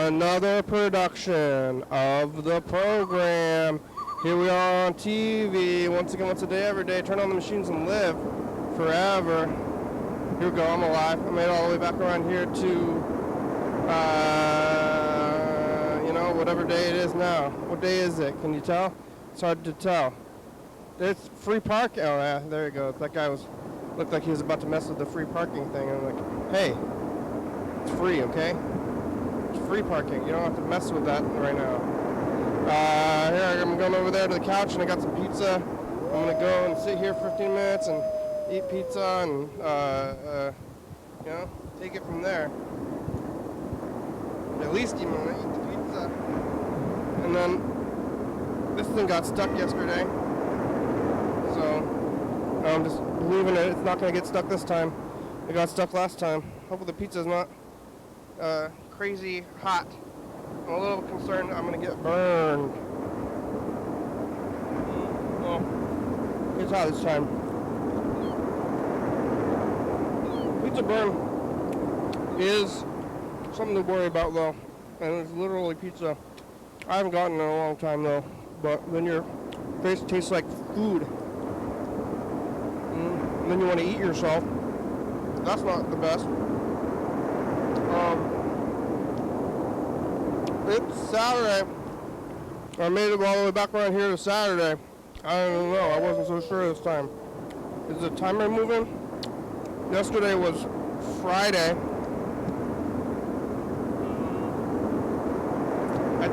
another production of the program. Here we are on TV, once again, once a day, every day. Turn on the machines and live forever. Here we go, I'm alive. I made it all the way back around here to, whatever day it is now. What day is it? Can you tell? It's hard to tell. It's free park. Oh, yeah, there you go. That guy looked like he was about to mess with the free parking thing. I'm like, hey, it's free, okay? It's free parking. You don't have to mess with that right now. Here, I'm going over there to the couch, and I got some pizza. I'm going to go and sit here for 15 minutes and eat pizza and, take it from there. At least even when I eat the pizza. And then this thing got stuck yesterday. So I'm just believing it's not going to get stuck this time. It got stuck last time. Hopefully the pizza's not crazy hot. I'm a little concerned I'm going to get burned. Well, it's hot this time. Pizza burn is something to worry about, though. And it's literally pizza. I haven't gotten it in a long time, though. But then your face tastes like food. And then you want to eat yourself. That's not the best. It's Saturday. I made it all the way back around here to Saturday. I don't know. I wasn't so sure this time. Is the timer moving? Yesterday was Friday. I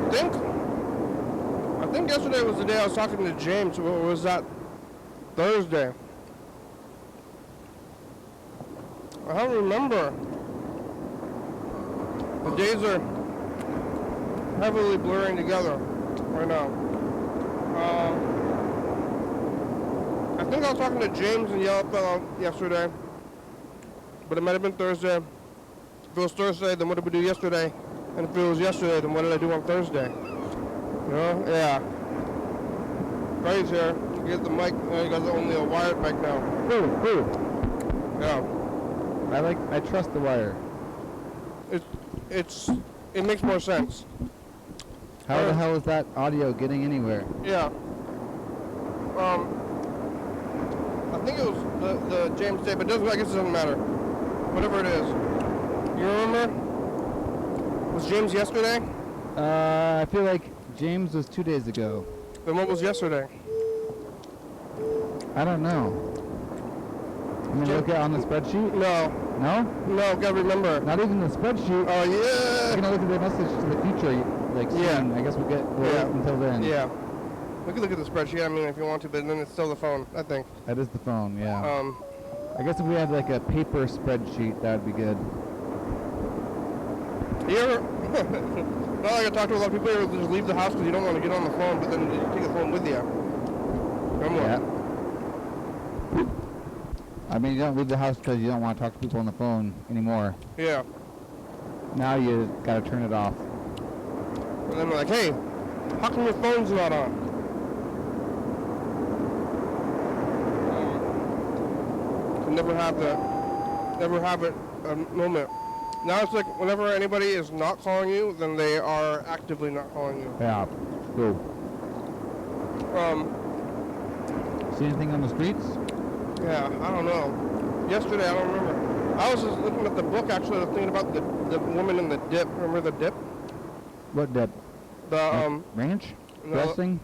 think yesterday was the day I was talking to James. Or was that Thursday? I don't remember. The days are heavily blurring together right now. I think I was talking to James and Yellowfellow yesterday, but it might have been Thursday. If it was Thursday, then what did we do yesterday? And if it was yesterday, then what did I do on Thursday? Yeah. Ray's here. You get the mic. You got only a wired mic now. Who? Yeah. I trust the wire. It makes more sense. How the hell is that audio getting anywhere? Yeah. I think it was the James day, but I guess it doesn't matter. Whatever it is. You remember? Was James yesterday? I feel like James was 2 days ago. Then what was yesterday? I don't know. I'm gonna look at on the spreadsheet? No. No? No, gotta remember. Not even the spreadsheet. Oh, yeah. I'm gonna look at the message to the future, soon. Yeah. I guess we'll wait until then. Yeah. We can look at the spreadsheet, if you want to, but then it's still the phone, I think. That is the phone, yeah. I guess if we had like a paper spreadsheet, that would be good. You ever, not like I talk to a lot of people here, just leave the house because you don't want to get on the phone, but then you take the phone with you. Come on. Yeah. I mean, you don't leave the house because you don't want to talk to people on the phone anymore. Yeah. Now you gotta turn it off. And then we're like, hey, how come your phone's not on? Never have it a moment. Now it's like whenever anybody is not calling you, then they are actively not calling you. Yeah. Cool. See anything on the streets? Yeah, I don't know. Yesterday, I don't remember. I was just looking at the book, actually. I was thinking about the woman in the dip. Remember the dip? What dip? The, ranch? No, Dressing?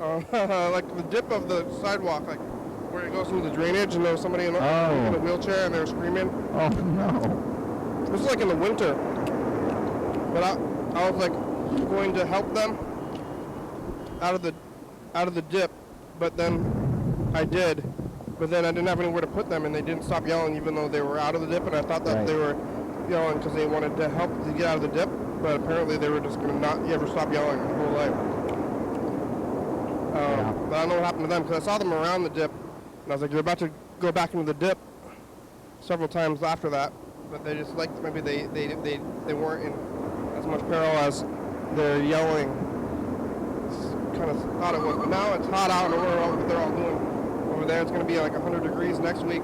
like the dip of the sidewalk, like where it goes through the drainage, and there was somebody in a wheelchair, and they were screaming. Oh, no. This is like in the winter. But I was like going to help them out of the dip, but then I did. But then I didn't have anywhere to put them, and they didn't stop yelling even though they were out of the dip, and I thought that they were yelling because they wanted to help to get out of the dip, but apparently they were just going to not ever stop yelling their whole life. But I don't know what happened to them, because I saw them around the dip, and I was like, they're about to go back into the dip several times after that, but they just like, maybe they weren't in as much peril as they're yelling. Kind of thought it was, but now it's hot out, and what they're all doing over there. It's going to be like 100 degrees next week.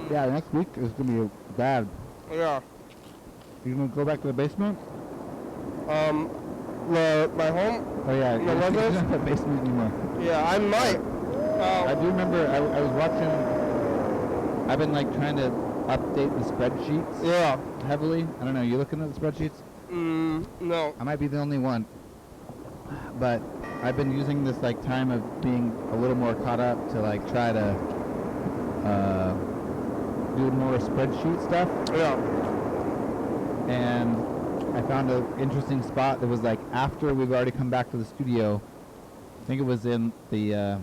Yeah, next week is going to be bad. Yeah. You gonna go back to the basement? My home? Oh yeah, My you're residence? not in the basement anymore. Yeah, I might. I do remember I was watching. I've been like trying to update the spreadsheets. Yeah. Heavily. I don't know. You looking at the spreadsheets? No. I might be the only one. But I've been using this like time of being a little more caught up to like try to do more spreadsheet stuff. Yeah. And I found an interesting spot that was like after we've already come back to the studio. I think it was in the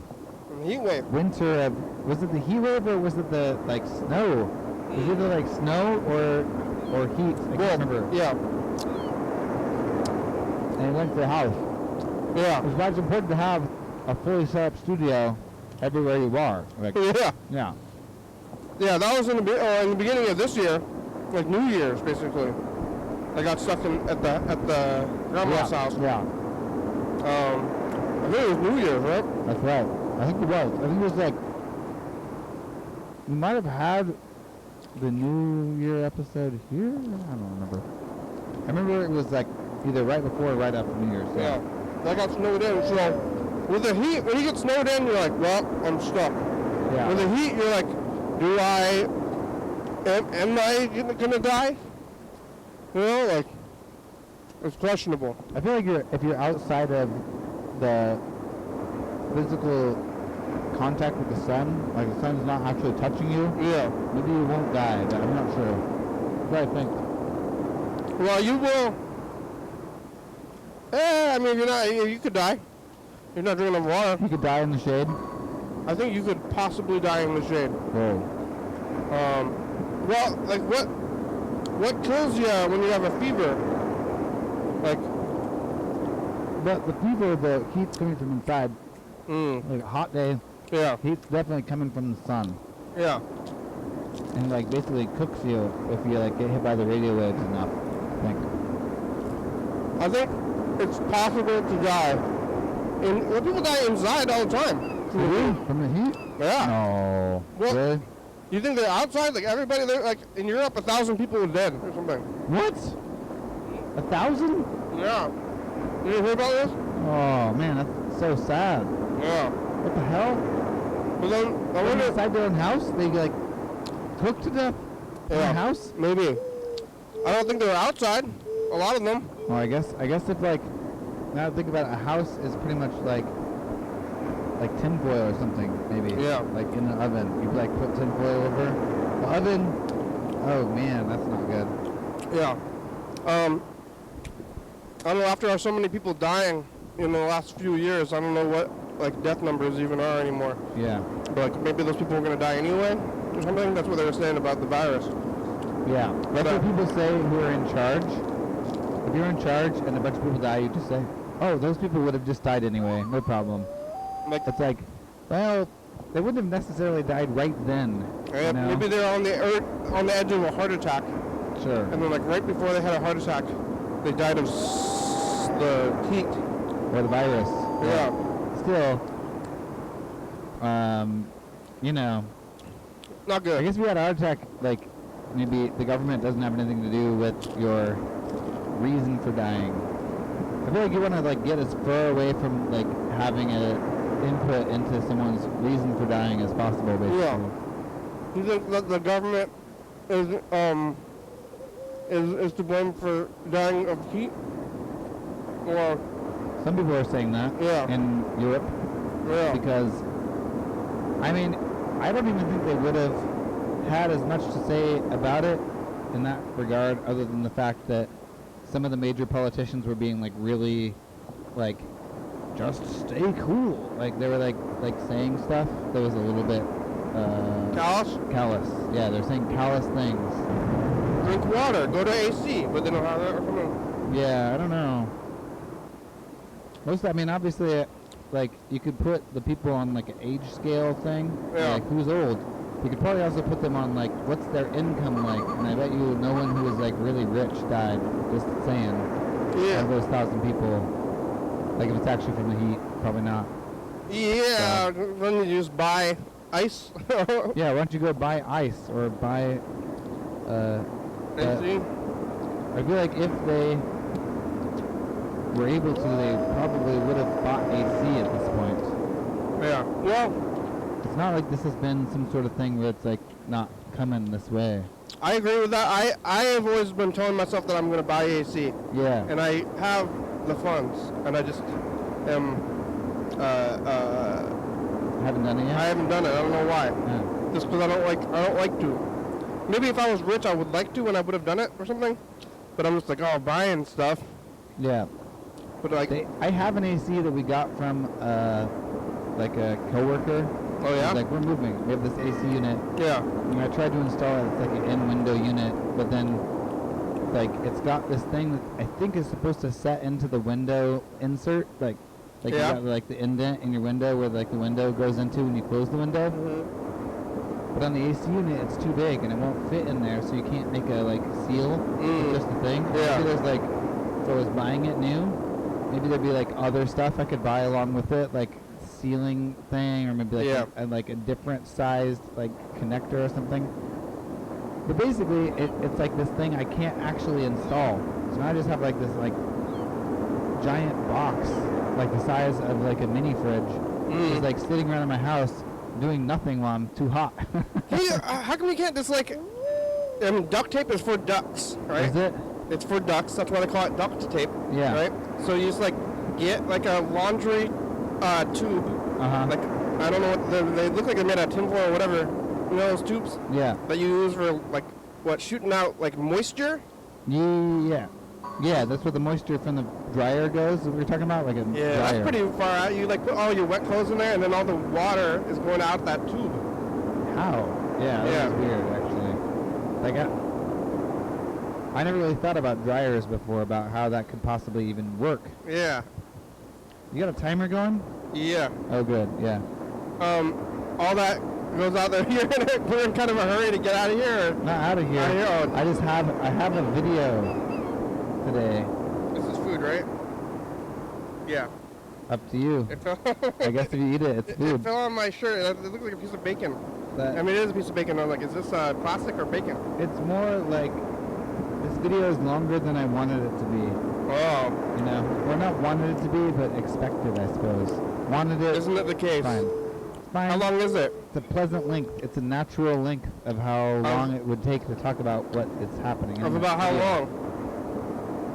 Heat wave. winter of, was it the heat wave or was it the like snow? Was it either like snow or heat? I can't remember. Yeah. And it went to the house. Yeah. It's why it's important to have a fully set up studio everywhere you are. Like, Yeah. yeah. Yeah, that was in the beginning of this year, like New Year's basically. I got stuck at the grandma's house. Yeah. I think it was New Year's, right? That's right. I think it was. I think it was like, we might have had the New Year episode here? I don't remember. I remember it was like either right before or right after New Year's. So. Yeah. I got snowed in, so with the heat, when you get snowed in, you're like, well, I'm stuck. Yeah. With the heat, you're like, am I gonna die? You know, like, it's questionable. I feel like if you're outside of the physical contact with the sun, like the sun's not actually touching you, Yeah. maybe you won't die, but I'm not sure. What do I think? Well, you will. I mean, you could die. You're not drinking enough water. You could die in the shade? I think you could possibly die in the shade. Whoa. Well, like what kills you when you have a fever? Like, But the fever, the heat's coming from inside. Like a hot day, yeah, heat's definitely coming from the sun. yeah. And like basically cooks you if you like get hit by the radio waves enough, I think. I think it's possible to die. Well, people die inside all the time. From the heat? Yeah. No. Well, really? You think they're outside? Like everybody, like in Europe, 1,000 people are dead or something. What? 1,000? Yeah. You didn't hear about this? Oh man, that's so sad. Yeah. What the hell? But then I They're wonder. inside their own house? They like cooked to death in their house? Maybe. I don't think they were outside. A lot of them. Well, I guess if like, now that I think about it, a house is pretty much like tinfoil or something, maybe. Yeah. Like in the oven. You like put tinfoil over the oven. Oh man, that's not good. Yeah. I don't know, after so many people dying in the last few years, I don't know what like death numbers even are anymore. Yeah. But like maybe those people are gonna die anyway or something. That's what they were saying about the virus. Yeah. That's what people say who are in charge. If you're in charge and a bunch of people die, you just say, oh, those people would have just died anyway, no problem. Like, It's like, well, they wouldn't have necessarily died right then. You know? maybe they're on the edge of a heart attack, Sure. and then like right before they had a heart attack, they died of the heat. Or the virus. Yeah. Still, you know, Not good. I guess if you had a heart attack, like, maybe the government doesn't have anything to do with your reason for dying. I feel like you want to, like, get as far away from, like, having a input into someone's reason for dying as possible, basically. Yeah. You think that the government is to blame for dying of heat? Or Some people are saying that Yeah. in Europe. yeah. Because, I mean, I don't even think they would have had as much to say about it in that regard, other than the fact that some of the major politicians were being like really, like, just stay cool. Like they were like saying stuff that was a little bit Callous? callous. Yeah, they're saying callous things. Drink water. Go to AC. But they don't have that or something. Yeah, I don't know. I mean, obviously, like, you could put the people on, like, an age scale thing. Yeah. Like, who's old? You could probably also put them on, like, what's their income like? And I bet you no one who was, like, really rich died. Just saying. Yeah. Of those 1,000 people. Like, if it's actually from the heat, probably not. Yeah. Then you just buy ice. Yeah, why don't you go buy ice or buy, AC. I feel like if they were able to, they probably would have bought AC at this point. Yeah. Well, it's not like this has been some sort of thing where it's like not coming this way. I agree with that. I have always been telling myself that I'm going to buy AC. Yeah. And I have the funds, and I just am. Haven't done it yet? I haven't done it. I don't know why. Yeah. Just because I don't like to. Maybe if I was rich, I would like to, and I would have done it or something. But I'm just like, oh, buying stuff. Yeah. But like, I have an AC that we got from like a coworker. Oh yeah. Like, we're moving. We have this AC unit. Yeah. And I tried to install it. It's like an in-window unit, but then like it's got this thing that I think is supposed to set into the window insert, like Yeah. you got like the indent in your window where like the window goes into when you close the window. Mm-hmm. But on the AC unit, it's too big and it won't fit in there, so you can't make a like seal with just the thing. Yeah. Maybe there's like, if I was buying it new, maybe there'd be like other stuff I could buy along with it, like sealing thing, or maybe like like a different sized like connector or something. But basically, it's like this thing I can't actually install. So now I just have like this like giant box, like the size of like a mini fridge, just like sitting around in my house doing nothing while I'm too hot. Hey, how come you can't just like, duct tape is for ducks, right? Is it? It's for ducks. That's why they call it duct tape. Yeah. Right. So you just like get like a laundry tube. Like I don't know what they look like. They're made out of tinfoil or whatever. You know those tubes? Yeah. That you use for like what, shooting out like moisture? Yeah. Yeah, that's where the moisture from the dryer goes. That we were talking about, like a dryer. That's pretty far out. You like put all your wet clothes in there, and then all the water is going out that tube. How? Yeah, that was weird, actually. Like I never really thought about dryers before, about how that could possibly even work. Yeah. You got a timer going? Yeah. Oh, good. Yeah. All that goes out there. We're in kind of a hurry to get out of here. Not out of here. Out of here. Oh. I have a video today. This is food, right? Yeah. Up to you. It fell I guess if you eat it, it's food. It fell on my shirt. It looked like a piece of bacon. I mean, it is a piece of bacon. I'm like, is this plastic or bacon? It's more like this video is longer than I wanted it to be. Oh. You know, or not wanted it to be, but expected, I suppose. Wanted it. Isn't it the case? Fine. Fine. How long is it? It's a pleasant length. It's a natural length of how long it would take to talk about what is happening. Of about how long?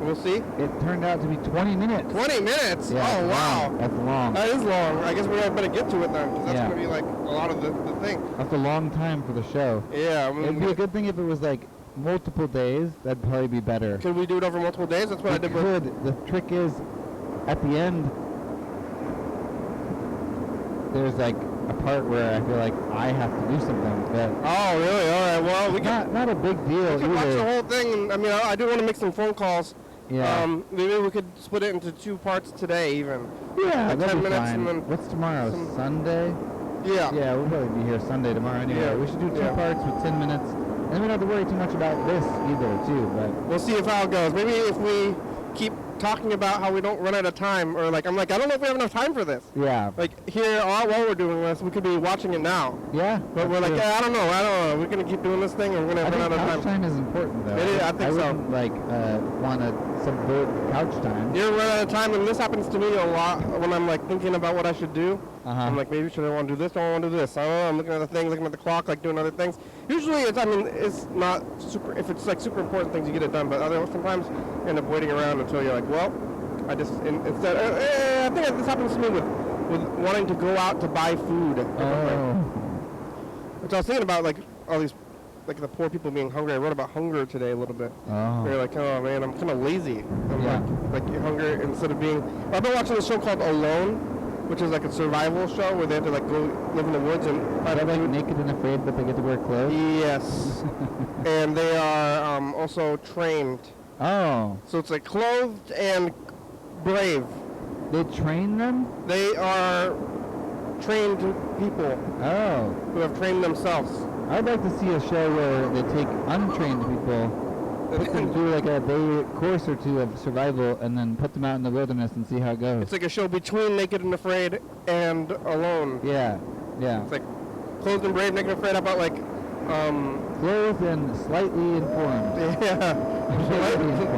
We'll see. It turned out to be 20 minutes. 20 minutes? Yeah, oh, wow. That's long. That is long. I guess we better get to it then, because that's going to be like a lot of the thing. That's a long time for the show. Yeah. I mean, it'd be a good thing if it was like multiple days. That'd probably be better. Could we do it over multiple days? That's what I did with... The trick is, at the end, there's like a part where I feel like I have to do something. Oh, really? All right. Well, we can... Not a big deal we can watch the whole thing. I mean, I do want to make some phone calls. Yeah. Maybe we could split it into 2 parts today, even. Yeah, like that'd 10 be minutes fine. and then... What's tomorrow? Sunday? Yeah. Yeah, we'll probably be here Sunday tomorrow anyway. Yeah. We should do 2 parts with 10 minutes. And we don't have to worry too much about this either, too. But we'll see how it goes. Maybe if we keep talking about how we don't run out of time, or like, I'm like, I don't know if we have enough time for this. Yeah. Like, here, while we're doing this, we could be watching it now. Yeah. But we're like, I don't know. We're going to keep doing this thing, and we're going to run out of time. Couch time is important, though. It is, I think I so. wouldn't, like, want to subvert couch time. You're running out of time, and this happens to me a lot when I'm, like, thinking about what I should do. I'm like, maybe should I want to do this? Don't I want to do this? I don't know. I'm looking at the things, looking at the clock, like doing other things. Usually, it's not super. If it's like super important things, you get it done. But sometimes you end up waiting around until you're like, well, I just instead. I think this happens to me with wanting to go out to buy food. Which I was thinking about, like all these, like the poor people being hungry. I wrote about hunger today a little bit. They're like, oh man, I'm kind of lazy. I'm like hunger instead of being. I've been watching this show called Alone, which is like a survival show where they have to like go live in the woods and are they like naked and afraid, but they get to wear clothes? Yes. And they are also trained. Oh. So it's like clothed and brave. They train them? They are trained people. Oh. Who have trained themselves. I'd like to see a show where they take untrained people, put them through like a day course or 2 of survival, and then put them out in the wilderness and see how it goes. It's like a show between Naked and Afraid and Alone. Yeah, yeah. It's like Clothed and Brave, Naked and Afraid. How about like Clothed and slightly informed. Yeah.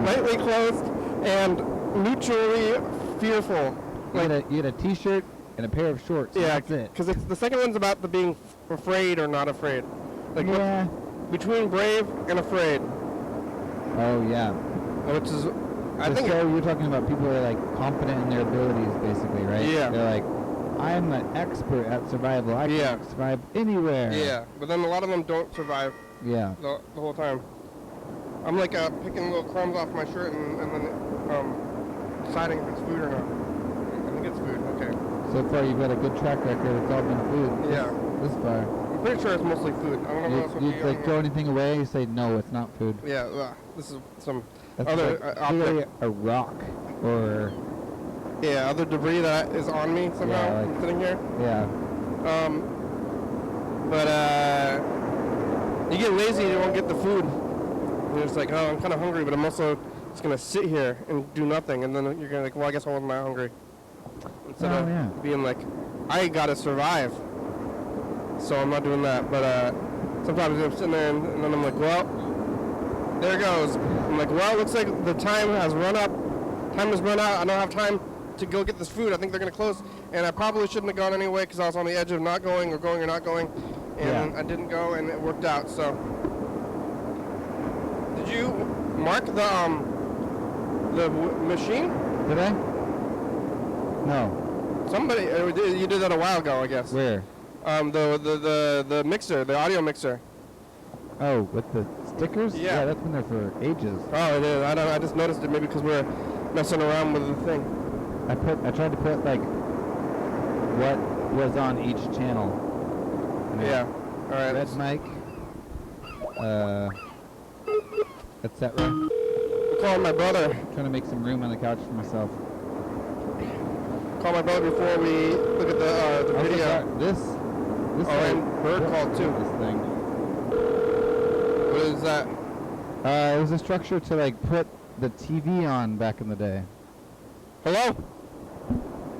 Lightly clothed and neutrally fearful. You get a t-shirt and a pair of shorts. Yeah, that's it. because the second one's about the being afraid or not afraid. Like Yeah. between brave and afraid. Oh yeah. Which is, I think. So you're talking about people who are like confident in their abilities, basically, right? Yeah. They're like, I'm an expert at survival. I can survive anywhere. Yeah, but then a lot of them don't survive. Yeah. The whole time. I'm like picking little crumbs off my shirt and then deciding if it's food or not. I think it's food. Okay. So far, you've got a good track record. It's all been food. Yeah. This far. I'm pretty sure it's mostly food. I don't know what else would be. You like throw anything away? You say no, it's not food. Yeah. This is some That's other like clearly a rock or. Yeah, other debris that is on me somehow. Yeah, like, I'm sitting here. Yeah. But you get lazy, you won't get the food. And you're just like, oh, I'm kind of hungry, but I'm also just gonna sit here and do nothing. And then you're gonna like, well, I guess I wasn't that hungry. Instead of being like, I gotta survive. So I'm not doing that. But sometimes I'm sitting there and then I'm like, well, there it goes. I'm like, well, looks like the time has run up. Time has run out. I don't have time to go get this food. I think they're going to close. And I probably shouldn't have gone anyway because I was on the edge of not going or going or not going. And I didn't go and it worked out. So, did you mark the machine? Did I? No. Somebody, you did that a while ago, I guess. Where? The mixer, the audio mixer. Oh, with the stickers? Yeah. Yeah, that's been there for ages. Oh, it is. I just noticed it maybe because we're messing around with the thing. I tried to put like what was on each channel. Yeah. All right. Red mic. Etc. I'm calling my brother. Trying to make some room on the couch for myself. Call my brother before we look at the video. This and Bird called too. This thing. What is that? It was a structure to like put the TV on back in the day. Hello?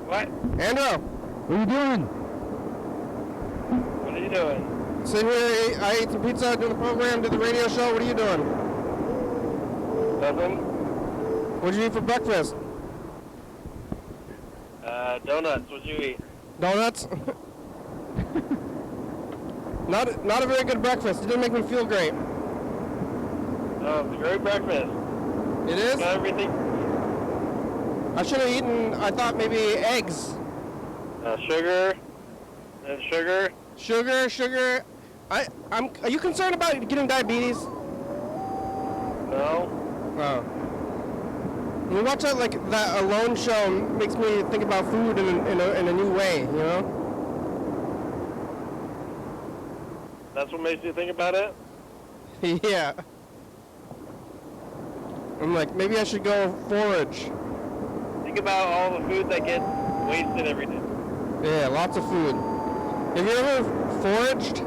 What? Andrew! What are you doing? What are you doing? Sitting here, I ate some pizza, doing the program, did the radio show. What are you doing? Nothing. What did you eat for breakfast? Donuts. What'd you eat? Donuts? Not a very good breakfast. It didn't make me feel great. Oh, it's a great breakfast. It is? Got everything. I should have eaten, I thought maybe eggs. Sugar. And sugar. Sugar. Are you concerned about getting diabetes? No. Oh. When we watch that Alone show, makes me think about food in a new way, you know? That's what makes you think about it? Yeah. I'm like, maybe I should go forage. Think about all the food that gets wasted every day. Yeah, lots of food. Have you ever foraged?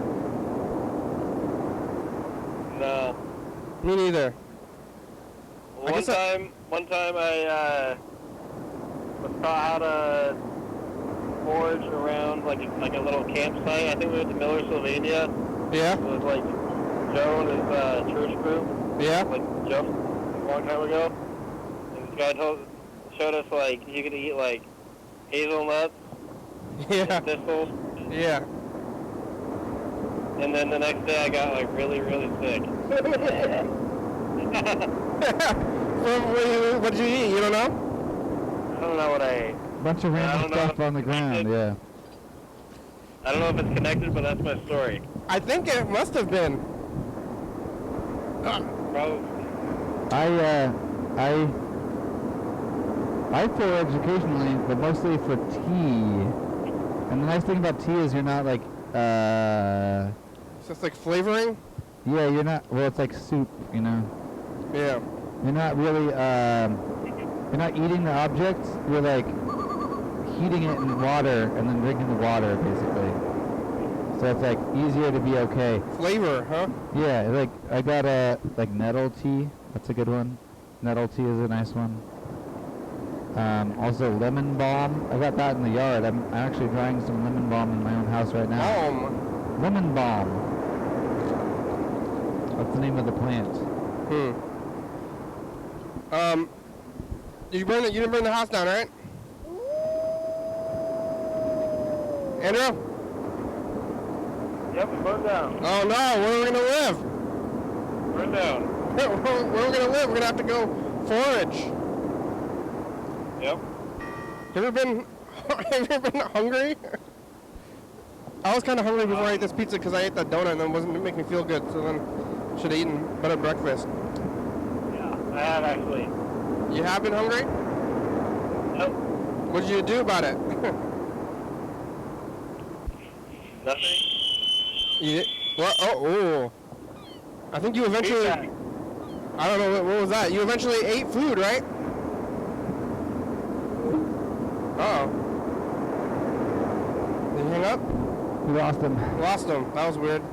No. Me neither. One time I was taught how to forage around like a little campsite. I think we went to Miller, Sylvania. Yeah? It was like Joe and his church group. Yeah? Like Joe, a long time ago. And this guy showed us like you could eat like hazelnuts, Yeah. thistles. Yeah. And then the next day I got like really, really sick. What did you eat? You don't know? I don't know what I ate. Bunch of random stuff on the ground, yeah. I don't know if it's connected, but that's my story. I think it must have been. Probably. I forage occasionally, but mostly for tea. And the nice thing about tea is you're not like, It's just like flavoring? yeah, you're not, well, it's like soup, you know? Yeah. You're not really, you're not eating the object, you're like heating it in water and then drinking the water, basically. So it's like easier to be okay. Flavor, huh? Yeah, like I got like Nettle Tea, that's a good one. Nettle Tea is a nice one. Also lemon balm, I got that in the yard. I'm actually drying some lemon balm in my own house right now. Balm. Lemon balm. What's the name of the plant? You didn't burn the house down, right? Andrew? Yep, it burned down. Oh no, where are we gonna live? Burned down. Where are we gonna live? We're gonna have to go forage. Yep. Have you ever been hungry? I was kind of hungry before I ate this pizza because I ate that donut and it wasn't making me feel good. So then should have eaten better breakfast. Yeah, I have actually. You have been hungry? Yep. What did you do about it? Nothing. You did, what? Oh. I think you eventually. Feedback. I don't know what was that. You eventually ate food, right? Uh-oh. Did he hang up? We lost him. Lost him. That was weird.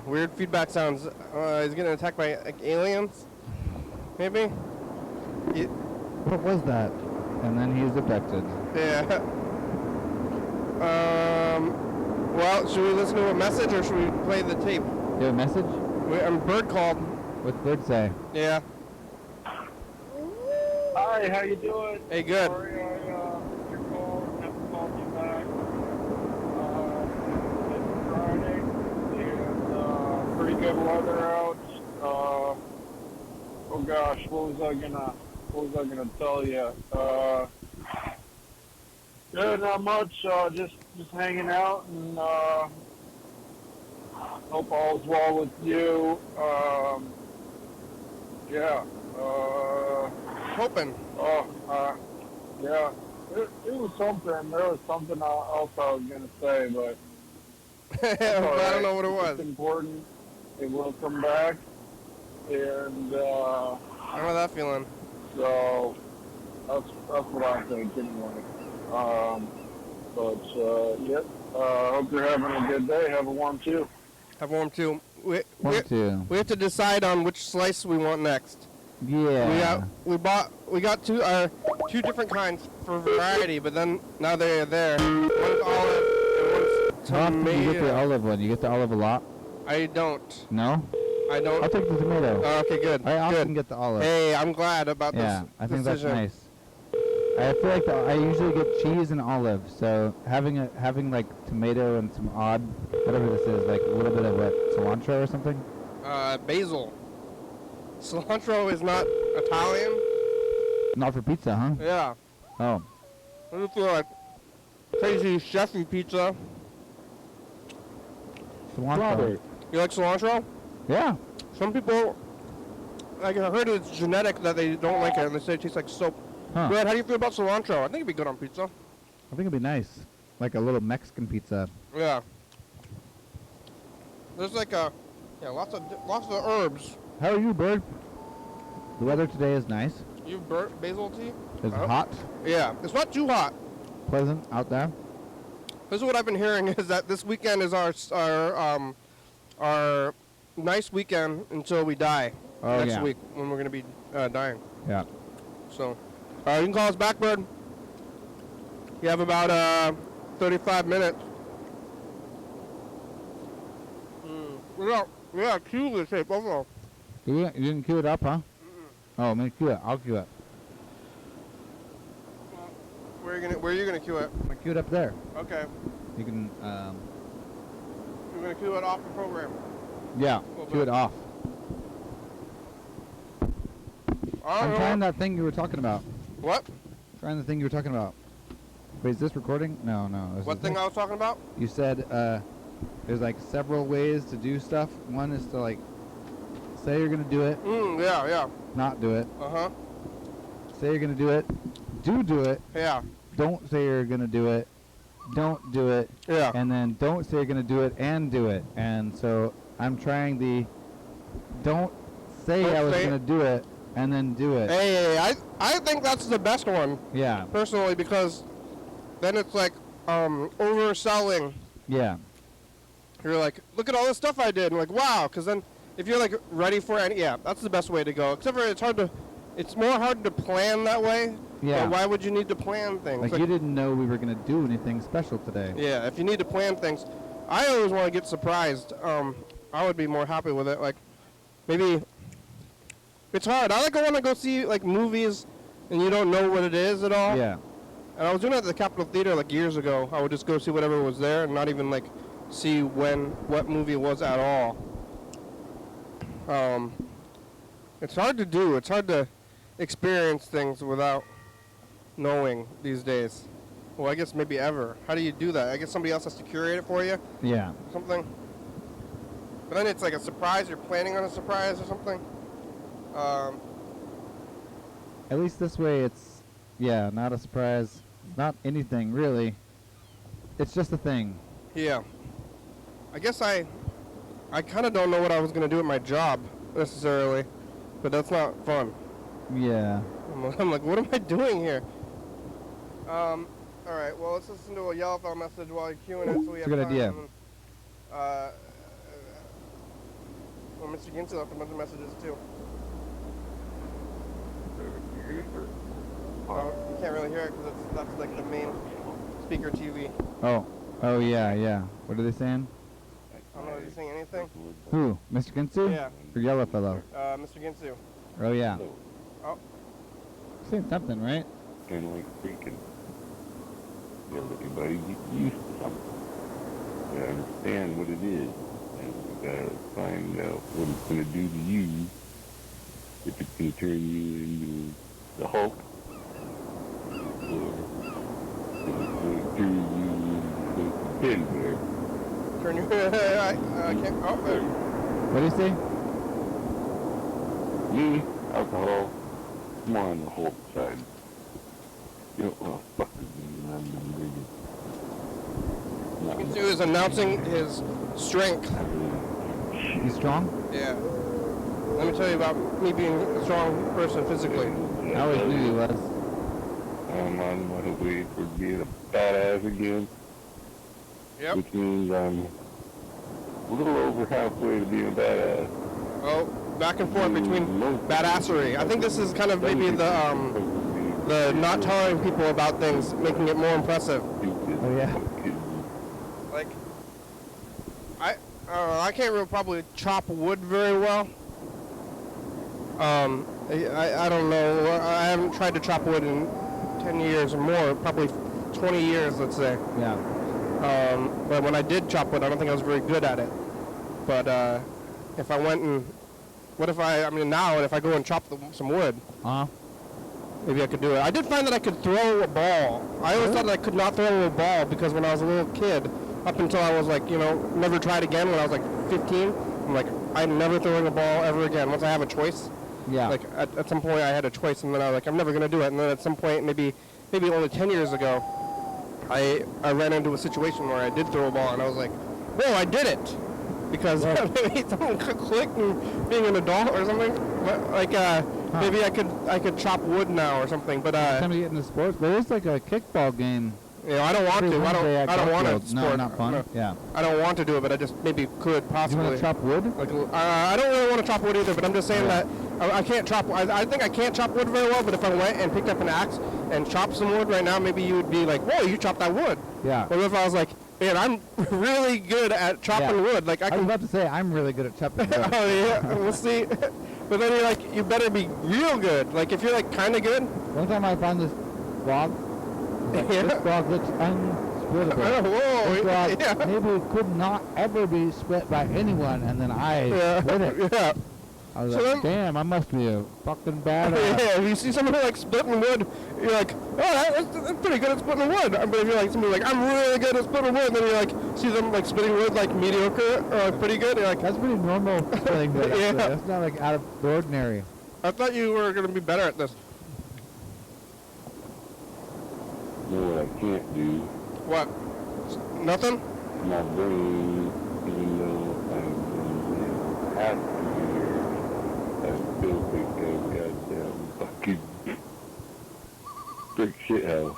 Weird feedback sounds. He's getting attacked by like, aliens? Maybe? What was that? And then he's abducted. Yeah. Well, should we listen to a message or should we play the tape? You have a message? Bird called. What's Bird say? Yeah. Hi, how you doing? Hey, good. Sorry, I missed your call. Haven't called you back. It's Friday, and pretty good weather out. Oh gosh, what was I gonna tell you? Yeah, not much. Just hanging out, and hope all's well with you. Yeah. Hoping. Yeah. It was something. There was something else I was gonna say, but I don't know what it was. It's important. It will come back, and I know that feeling. so that's what I think anyway. But yep. Hope you're having a good day. Have a warm too. Have warm too. We Too. have to decide on which slice we want next. Yeah. We got two different kinds for variety, but then now they're there. One's olive and one's How often do you get the tomato. olive one? You get the olive a lot? I don't. No? I don't. I'll take the tomato. Okay, good. I often Good. get the olive. Hey, I'm glad about Yeah, this I think decision. that's nice. I feel like I usually get cheese and olive, so having like tomato and some odd, whatever this is, like a little bit of what, cilantro or something? Basil. Cilantro is not Italian? Not for pizza, huh? Yeah. Oh. I just feel like crazy chefy pizza. Cilantro. You like cilantro? Yeah. Some people, like I heard it's genetic that they don't like it and they say it tastes like soap. Huh. Brad, how do you feel about cilantro? I think it'd be good on pizza. I think it'd be nice. Like a little Mexican pizza. Yeah. There's like lots of herbs. How are you, Bird? The weather today is nice. You burnt basil tea? It's hot, Yeah, it's not too hot. pleasant out there. This is what I've been hearing is that this weekend is our nice weekend until we die next week when we're gonna be dying. Yeah. So, you can call us back, Bird. You have about 35 minutes. Yeah, cue this tape also. You didn't cue it up, huh? Oh, man, cue it. I'll cue it. Where are you gonna cue it? I'm gonna cue it up there. Okay. You can, You're gonna cue it off the program. yeah, cue it off. I'm trying that thing you were talking about. What? Trying the thing you were talking about. Wait, is this recording? No. What thing I was talking about? You said there's like several ways to do stuff. One is to like say you're gonna do it, Yeah. not do it. Uh-huh. Say you're gonna do it, do it. Yeah. Don't say you're gonna do it, don't do it. Yeah. And then don't say you're gonna do it and do it. And so I'm trying the don't say I was gonna do it and then do it. Hey, I think that's the best one. Yeah. Personally, because then it's like overselling. Yeah. You're like, look at all this stuff I did. And like, wow. Because then if you're like ready for it, yeah, that's the best way to go. Except for it's more hard to plan that way. Yeah. But why would you need to plan things? Like you didn't know we were gonna do anything special today. Yeah, if you need to plan things, I always want to get surprised. I would be more happy with it. Like, maybe it's hard. I want to go see like movies, and you don't know what it is at all. Yeah. And I was doing it at the Capitol Theater like years ago. I would just go see whatever was there, and not even like see what movie it was at all. It's hard to do. It's hard to experience things without knowing these days. Well, I guess maybe ever. How do you do that? I guess somebody else has to curate it for you. Yeah. Or something. But then it's like a surprise. You're planning on a surprise or something. At least this way it's, yeah, not a surprise. Not anything, really. It's just a thing. Yeah. I guess I kind of don't know what I was going to do at my job, necessarily. But that's not fun. Yeah. I'm like, what am I doing here? Alright, well, let's listen to a Yellow File message while you're queuing it so we It's have a good time. idea. Well, Mr. Ginsey left a bunch of messages, too. Oh, you can't really hear it because that's like the main speaker TV. Oh, yeah. What are they saying? I don't know if he's saying anything. Who? Mr. Ginsu? Yeah. Or Yellow Fellow? Mr. Ginsu. Oh, yeah. Oh. Saying something, right? Kind of like freaking. Everybody get used to something. You gotta understand what it is. And you gotta find out what it's gonna do to you. If it's gonna turn you into the Hulk. Or if it's gonna turn you into the Teddy Bear. Turn your... I can't... Oh, there. What do you say? Me, alcohol, I'm on the Hulk side. You know, well, fuck it, man, I'm Ginsu is announcing his strength. You strong? Yeah. Let me tell you about me being a strong person physically. I always knew he was. I'm on my way for being a badass again. Yep. Which means I'm a little over halfway to being a badass. Oh, back and forth between badassery. I think this is kind of maybe the not telling people about things, making it more impressive. Oh, yeah. Like, I can't really probably chop wood very well. I don't know. I haven't tried to chop wood in 10 years or more, probably 20 years, let's say. Yeah. But when I did chop wood, I don't think I was very good at it. But if I went and, now if I go and chop some wood, maybe I could do it. I did find that I could throw a ball. I always thought that I could not throw a ball because when I was a little kid, up until I was like, never tried again when I was like 15, I'm like, I'm never throwing a ball ever again. Once I have a choice, Yeah. like at some point I had a choice, and then I was like, I'm never gonna do it. And then at some point, maybe only 10 years ago, I ran into a situation where I did throw a ball, and I was like, whoa, I did it. Because maybe someone clicked and being an adult or something. But, like, maybe I could chop wood now or something. But Time to get into sports. There is like a kickball game. I don't want to. I don't want to. No, not fun. No. Yeah. I don't want to do it, but I just maybe could Do you possibly. want to chop wood? Like, I don't really want to chop wood either, but I'm just saying that I can't chop. I think I can't chop wood very well, but if I went and picked up an axe and chopped some wood right now, maybe you would be like, whoa, you chopped that wood. Yeah. Or if I was like, man, I'm really good at chopping wood. Like I was about to say, I'm really good at chopping wood. Oh yeah, we'll see. But then you're like, you better be real good. Like if you're like kind of good. One time I found this log. This log looks unsplittable. Whoa. This log Yeah. maybe could not ever be split by anyone, and then I split it. Yeah. I was So like, then- damn, I must be a fucking badass. Yeah, if you see someone like splitting wood, you're like, oh, that's pretty good at splitting wood. But if you're like somebody like, I'm really good at splitting wood, then you like see them like splitting wood like mediocre or like pretty good. You're like, That's pretty normal splitting wood. Yeah. Actually. That's not like out of the ordinary. I thought you were gonna be better at this. You know what I can't do? What? Nothing? My brain, even though I have to here, I still think I'm goddamn fucking brick shit house.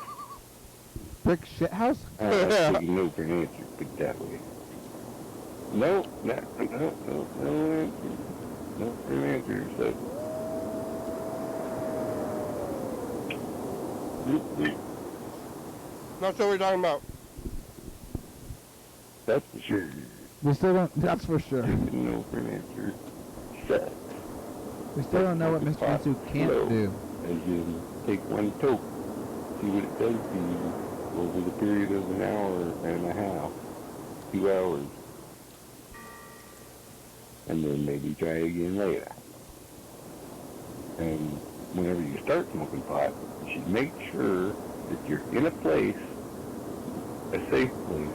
Brick shit house? I have to no for an answer, but that way. No answer. No for an answer, so. Not sure what you're talking about. That's for sure. We still don't, that's for sure. No for an answer. sucks. We still don't know what Mr. Ginsu can't do. As in, take one toke, see what it does to you over the period of an hour and a half, 2 hours. And then maybe try again later. And whenever you start smoking pot, you should make sure that you're in a place, a safe place,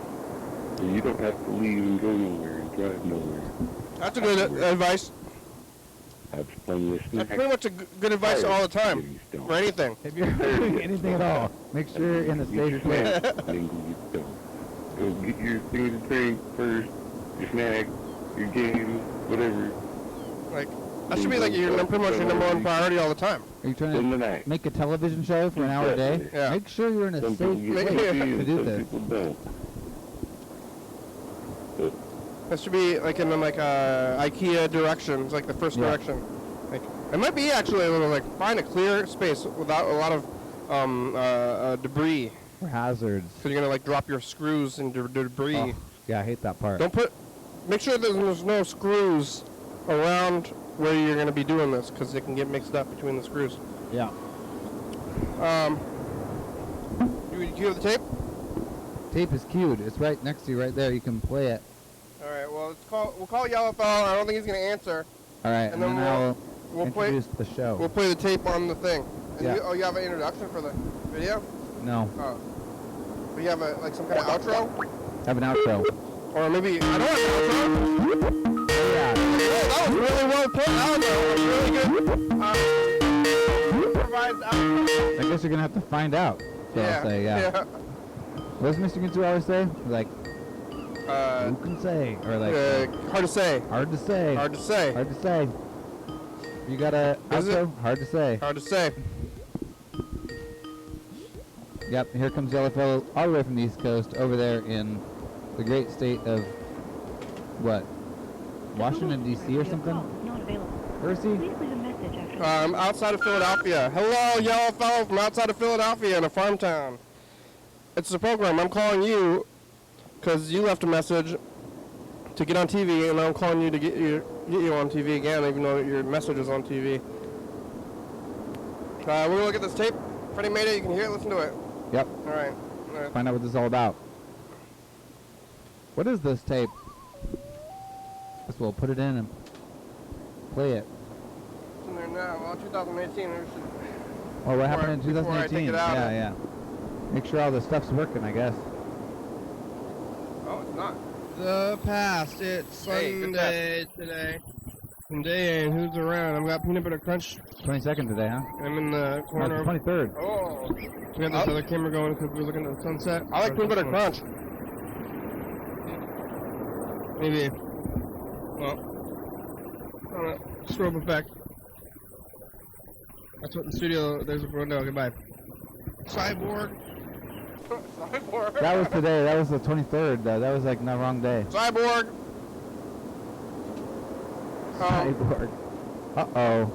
where you don't have to leave and go nowhere and drive nowhere. That's a good advice. Have plenty of That's snacks. pretty much good advice all the time. For anything. If you're doing anything at all, make sure you're in a Get your safe place. snack, then go get stoned. Go get your thing to drink first, your snack, your game, whatever. Like, that should be like pretty much your number one priority all the time. Are you trying Spend the to night. make a television show for an hour a day? Yeah. Make sure you're in a Some safe people get place lucky to and do some this. people don't. But That should be like in like IKEA directions, like the first Yeah. direction. Like, it might be actually a little like find a clear space without a lot of debris, Or hazards. because you're gonna like drop your screws into debris. Oh, yeah, I hate that part. Make sure there's no screws around where you're gonna be doing this, because it can get mixed up between the screws. Yeah. You hear the tape? Tape is cued. It's right next to you, right there. You can play it. All right. Well, we'll call Yellow Fellow. I don't think he's gonna answer. All right, and then I'll We'll play. introduce the show. We'll play the tape on the thing. And Yeah. you have an introduction for the video? No, Oh. But you have like some kind of outro? have an outro. Or maybe, I don't have an outro. Yeah. Oh, that was really well put. That was a really good improvised outro. I guess you're gonna have to find out. So I'll say, yeah. What does Mr. Ginsu always say? Like, who can say? Or like, hard to say. hard to say. Hard to say. Hard to say. You got a Is outro? it? Hard to say. Hard to say. Yep, here comes Yellow Fellow all the way from the East Coast over there in the great state of, what, Washington, D.C. or something? Where is he? Outside of Philadelphia. Hello, Yellow Fellow from outside of Philadelphia in a farm town. It's the program. I'm calling you because you left a message to get on TV, and I'm calling you to get you on TV again, even though your message is on TV. We're going to look at this tape. Freddie made it. You can hear it. Listen to it. Yep. All right. Find out what this is all about. What is this tape? Guess we'll put it in and play it. It's in there now. Well, 2018. We should... Oh, what happened in before I 2018? take it out. Yeah. Make sure all the stuff's working, I guess. Oh, it's not. The past. It's Sunday today. Sunday, and who's around? I've got peanut butter crunch. 22nd today, huh? I'm in the No, corner. it's the 23rd. Oh. We got this other camera going because we're looking at the sunset. I like peanut butter crunch. Maybe. Well. I don't know. Strobe effect. That's what the studio. There's a window. Goodbye. Cyborg. Cyborg. That was today. That was the 23rd, though. That was like the wrong day. Cyborg. Cyborg. Uh-oh. Okay.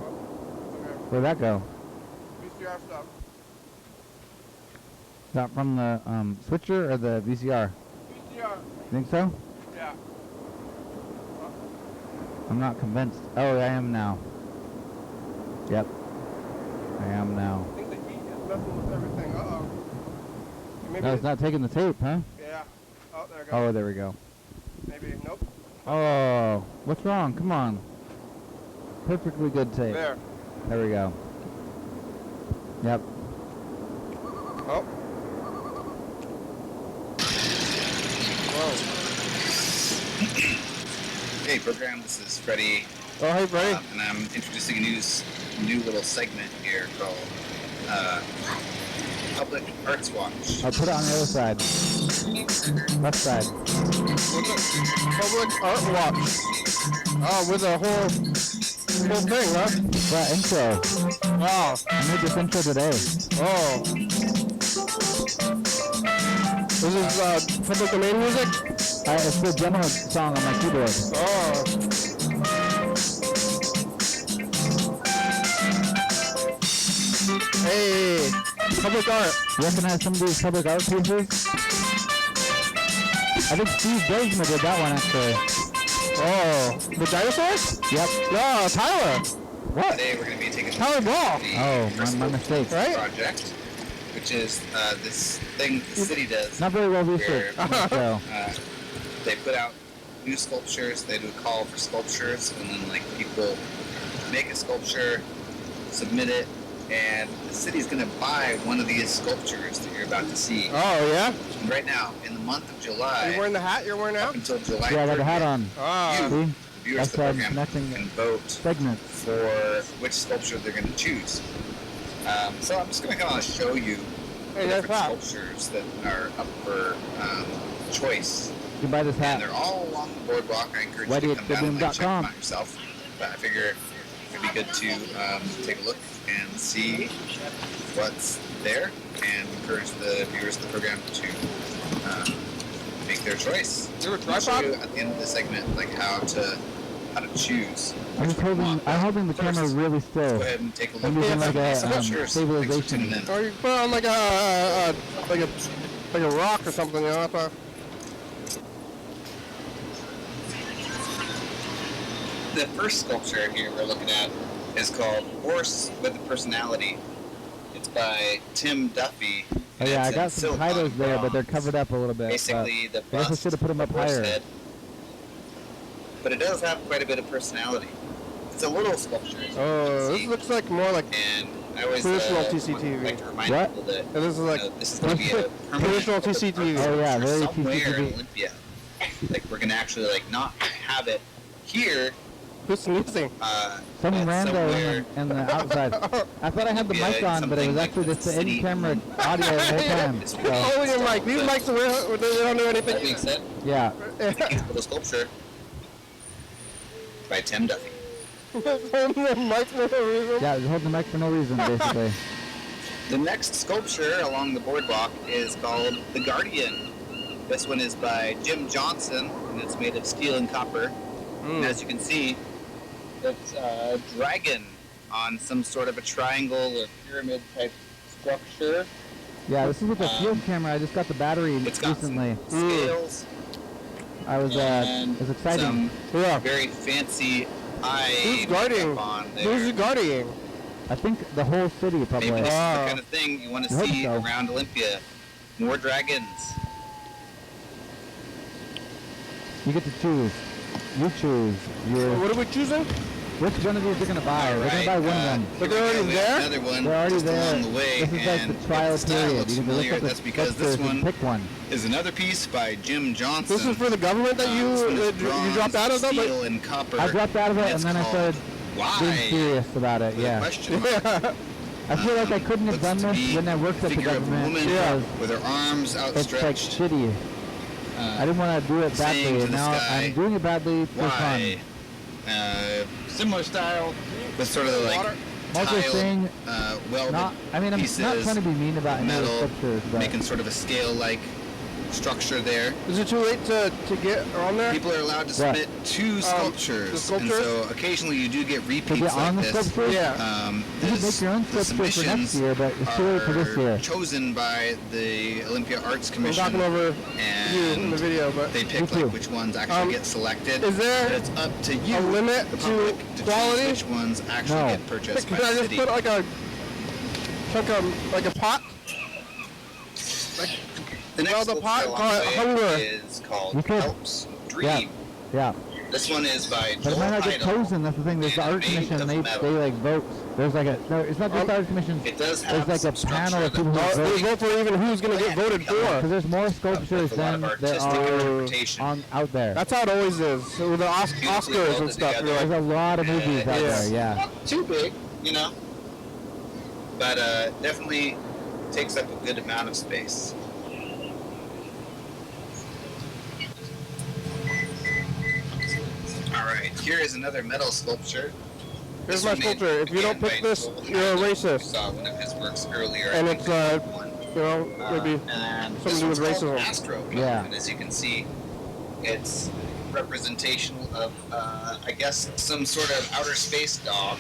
Where'd that go? VCR stuff. Is that from the switcher or the VCR? VCR. You think so? Yeah. I'm not convinced. Oh, I am now. Yep. I am now. I think the heat is messing with everything. Uh-oh. Maybe No, it's not taking the tape, huh? Yeah. Oh, there it goes. Oh, there we go. Maybe. Nope. Oh, what's wrong? Come on. Perfectly good tape. There. There we go. Yep. Oh. Whoa. Hey, program. This is Freddie, Oh, hey, Freddie. and I'm introducing a new little segment here called Public Arts Watch. I'll put it on the other side. Left side. Public Art Watch. Oh, with a whole thing, huh? That intro. Wow. I made this intro today. Oh. This is public domain music? It's the demo song on my keyboard. Oh. Hey, public art. You recognize some of these public art pieces? I think Steve Desma did that one, actually. Oh, the dinosaurs? Yep. No, Tyler. What? Today we're going to be taking a Tyler look Ball. at the Oh, first my mistake. Right? project, which is this thing the city does. Not very well where, researched. So. They put out new sculptures. They do a call for sculptures, and then like people make a sculpture, submit it, and the city's gonna buy one of these sculptures that you're about to see. Oh, yeah? And right now, in the month of Are July, you wearing the hat you're wearing now? up until July Yeah, I got the hat 30th, on. Ah. you, See? the viewers of the That's program, connecting can vote segments. for which sculpture they're gonna choose. So I'm just gonna kind of show you the Hey, nice different hat. sculptures that are up for choice. You can buy this And hat. they're all along the boardwalk. I encourage you to come down and like, check them YDHWM.com. out yourself. But I figure it'd be good to take a look and see what's there and encourage the viewers of the program to make their choice. You have a I'll show tripod? you at the end of the segment like how to choose. I'm just holding. I'm holding the camera really Go still. ahead and take a look. I'm using like a Sculptures. stabilization. Thanks for tuning in. Or you put on like a rock or something, you know? That's why- The first sculpture here we're looking at is called Horse with a Personality. It's by Tim Duffy. Oh and yeah, I it's got in some silicon titles there, but they're bronze. covered up a little bit. Basically, the I guess I bust, should have put them up the horse higher. head. But it does have quite a bit of personality. It's a little sculpture, as you Oh, can this see. looks like more like And I always traditional TCTV. like to remind What? people that this is like this is going to be a permanent traditional TCTV. Oh, yeah, sculpture very somewhere in TCTV. Olympia. Like we're going to actually like not have it here. who's sneezing? Someone But random somewhere in the outside. I thought I had the mic on, but it was actually just the in-camera audio the whole time. It's So, Oh, your mic. These mics are real. They don't do That being anything. said, yeah. little sculpture by Tim Duffy. The mic for no reason. Yeah, just holding the mic for no reason, basically. The next sculpture along the boardwalk is called The Guardian. This one is by Jim Johnson, and it's made of steel and copper. And as you can see, it's a dragon on some sort of a triangle or pyramid type structure. Yeah, this is with a field camera. I just got the battery It's got recently. some scales I was, and it was exciting. some Yeah. very fancy eye Who's guarding? makeup on there. Who's guarding? I think the whole city probably. Maybe this is the Wow. kind of thing you want to I hope see so. around Olympia. More dragons. You get to choose. You choose. What are we choosing? Which one of these you're gonna buy? We're gonna buy one of them. But they're already there? Another one They're already just there. along the way, This is like and the trial if the style period. looks You can familiar, look at the that's because this sculptures and one pick one. is another piece by Jim Johnson. This is for the government that you This one is you bronze, dropped out of them? steel and copper. I dropped out of it and It's then I called started Why? being serious about it. With a Yeah. question mark. Yeah. I feel like I couldn't have Looks done to this be when I worked at the figure of a government woman because with her arms it's like outstretched. shitty. I didn't want to do it saying badly, to and the now sky, I'm doing it badly for Why? fun. Similar style, but sort of like Water. I'm also tiled, saying, welded not. I mean, I'm pieces, not trying to be mean about any of the metal, sculptures, but making sort of a scale-like structure there. Is it too late to get on there? People are allowed to What? submit two sculptures, the sculptures? and so occasionally you do get to repeats get on like the this. sculpture, Yeah. you can make your own the sculpture for next submissions year, but it's too late for this are year. chosen by the Olympia Arts I'm Commission, talking over you in and the video, but they pick Me too. like which ones actually get selected. is there But it's up to you, a limit the to public, to quality? choose which ones actually No. get purchased Can by I the just city. put like a chunk of like a pot? Like, The next well, the sculpture pot along call the it way hunger. is called You could. Helps Dream. Yeah. This one is by But it Joel might not get Heidel. chosen. That's the thing. There's the and art made commission. of They metal. like vote. There's like a no. It's not just the art commission. It does There's have like some a panel structure of people that who They vote. vote for even who's gonna get voted Because for. there's more sculptures With a lot than of there artistic are interpretation. out there. That's how it always is. So with the Beautifully Oscars and welded stuff. together. You're There's like, a lot of movies out Yeah. there. Yeah. Not too big, you know, but definitely takes up a good amount of space. All right, here is another metal sculpture. here's This my one made sculpture. If you don't again pick by this, Joel you're a Heidel. We racist. saw one of his works earlier. And I it's, think we one. You know, maybe And something this to do with one's called racism. Astro. Yeah. And as you can see, it's representational of, I guess, some sort of outer space dog.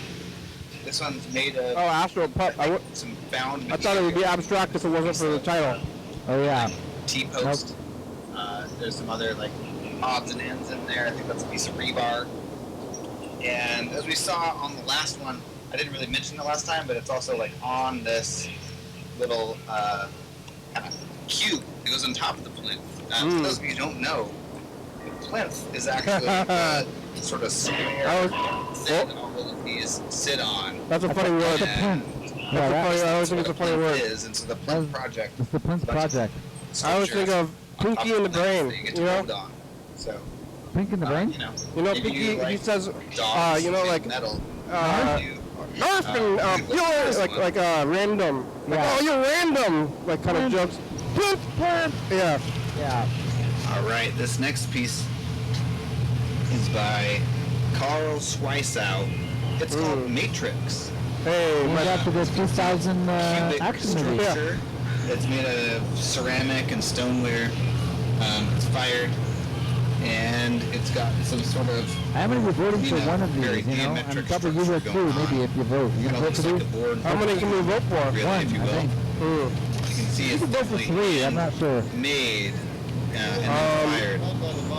This one's made of Oh, Astro Pup. some found I thought it would be material. abstract if it wasn't for the title. Oh yeah. T-post. There's some other like odds and ends in there. I think that's a piece of rebar. And as we saw on the last one, I didn't really mention it last time, but it's also like on this little kind of cube that goes on top of the plinth. For those of you who don't know, the plinth is actually the sort of square thing that all of these sit on. That's a funny word. I always think it's a funny word. And so the Plinth project. It's the Plinth project. I always think of Pinky in the Brain. You know? So. Pink in the brain? You know Pinky. like he says, dogs, you know, like Nettle. like random. Like, Yeah. oh, you're random. Like kind of jokes. Yeah. Yeah. All right, this next piece is by Carl Schweisau. It's called Matrix. Hey, We got to this 2000 Cubic action movie. structure. It's made of ceramic and stoneware. It's fired, and it's got some sort of. I'm going to be voting for one of very these, you know? geometric And probably you structure will too, going on. maybe if you vote. You going to vote for these? how many can we vote for? Really, One, if you I will. think. You can see You it's can vote for definitely 3, I'm not sure. made and then fired.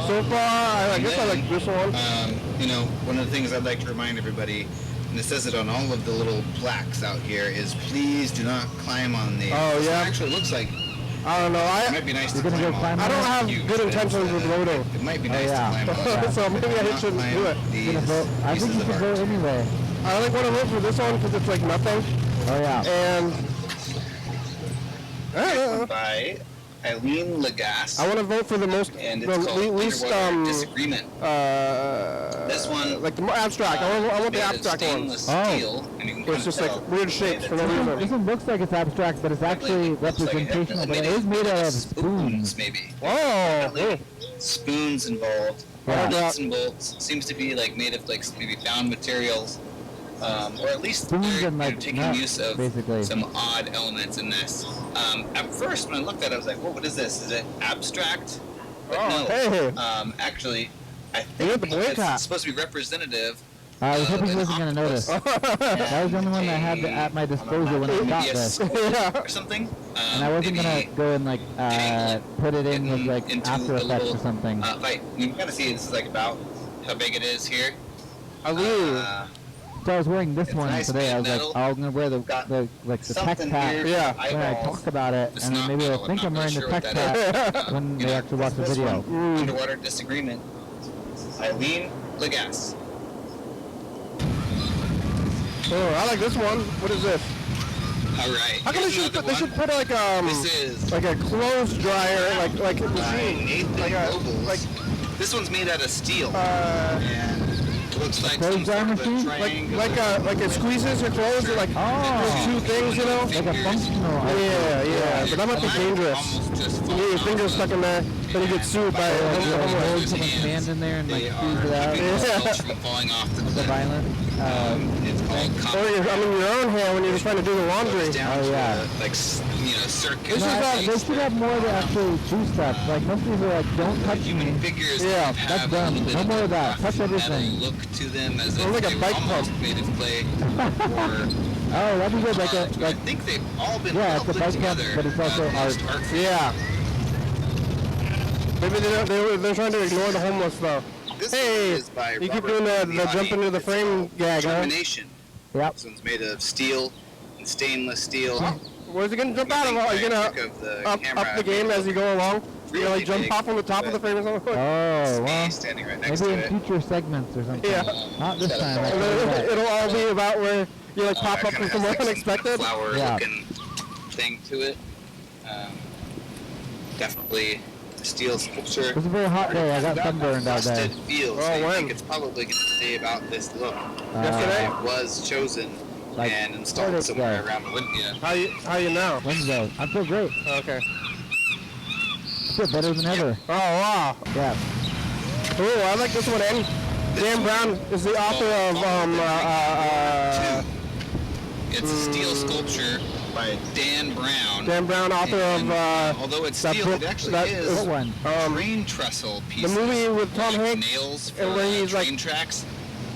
So far, I guess I like this one. You know, one of the things I'd like to remind everybody, and it says it on all of the little plaques out here, is please do not climb on these. Oh, This yeah? actually looks like I don't know. it might be nice You're to gonna climb go on. climb I don't have Huge, good but intentions with loading. It might be Oh, nice yeah. to climb on. So maybe I Not shouldn't climb do it. these You're gonna vote. I think pieces you of should vote art. anyway. I like want to vote for this one because it's like nothing. Oh, yeah. And I don't know. By Eileen Lagasse. I want to vote for the most, And the it's called least, Underwater Disagreement. this one, like the more abstract. I want the made of abstract ones. stainless Oh. steel, and you can Where it's kind just of like tell weird shapes for no that reason. This one looks like it's abstract, but it's actually looks like representational. But it is made out of spoons. maybe. Oh, Definitely spoons involved. Yeah. Nuts and bolts. Seems to be like made of like maybe found materials, or at least Spoons they're, and, like, taking nuts, use of basically. some odd elements in this. At first, when I looked at it, I was like, "Well, what is this? Is it abstract?" But Oh, no. hey. Actually, I Look think at the boycott. it's supposed to be representative. I was hoping of he an wasn't going to notice. octopus That was the only one that I had at my disposal when I got maybe a this. squid Yeah. or something. And I wasn't maybe going to go and, like, put it in with, like, into After a Effects little, or something. Like, you can kind of see this is like about how big it is here. Eileen. So I was wearing this It's one nice today. I was like, metal. oh, I'm going to wear the Got tech something pack here. Yeah. when I Eyeballs. talk about it. It's And then not maybe metal. they'll think I'm I'm not wearing really the sure tech what pack that when you they know, actually watch the this video. one, Underwater Disagreement. Eileen Lagasse. Oh, I like this one. What is this? All right. How come they should put like This is like a clothes dryer like a machine Nathan like a Nobles. like This one's made out of steel. uh And it looks like Clothes some dryer sort of a machine? triangular. like it squeezes your clothes or like Oh. those two things, you know? Like a functional item. Yeah, but that might be dangerous. Almost just You get your fingers stuck in there, then you get sued by Like, the you homeless. hold someone's hand in there and, like, They squeeze are it out. keeping Yeah. themselves from falling off the The cliff. violence. It's called Or your own hand when you're just trying to do the laundry. Goes down Oh, to yeah. a, like circular. This is not- They should have more to actually do stuff. Like, most people are like, don't touch Human me. figures Yeah, have that's a dumb. little bit No of more a of that. rough Touch metal everything. look to them as Or if like a they were bike almost pump. made of clay. Or Oh, that'd be good. Like a, I like, think they've all been yeah, it's a welded bike pump, together. but it's also most art. artfully. Yeah. Maybe they're trying to ignore the homeless though. This Hey, one is by you keep Robert doing the Leotti. jump into the It's frame called gag, huh? Termination. yep. This one's made of steel and stainless steel. Where's it gonna jump out of? Are you gonna up the game as you go along? You know, like jump off on the top of the frame or something? Oh, well. Standing right next Maybe to in it. future segments or something. Yeah. Not this time. I And can then do that. it'll all be about where you like pop That up kinda from has, somewhere like, some unexpected. flower Yeah. looking thing to it. Definitely steel sculpture. It was a very hot day. I got sunburned out there. Rusted feel, so Oh, I when? think it's probably going to say about this look. Yesterday? It was chosen Like, and 4 installed days somewhere ago. around Olympia. How you now? Wednesday. I feel great. Okay. I feel better than ever. Oh wow. Yeah. Oh, I like this one. And Dan Brown is the author of It's a steel sculpture by Dan Brown. Dan Brown, author And, of although it's that steel, book- it actually that- is What one? train trestle the pieces. movie with Tom like Hanks nails for and where he's train like tracks.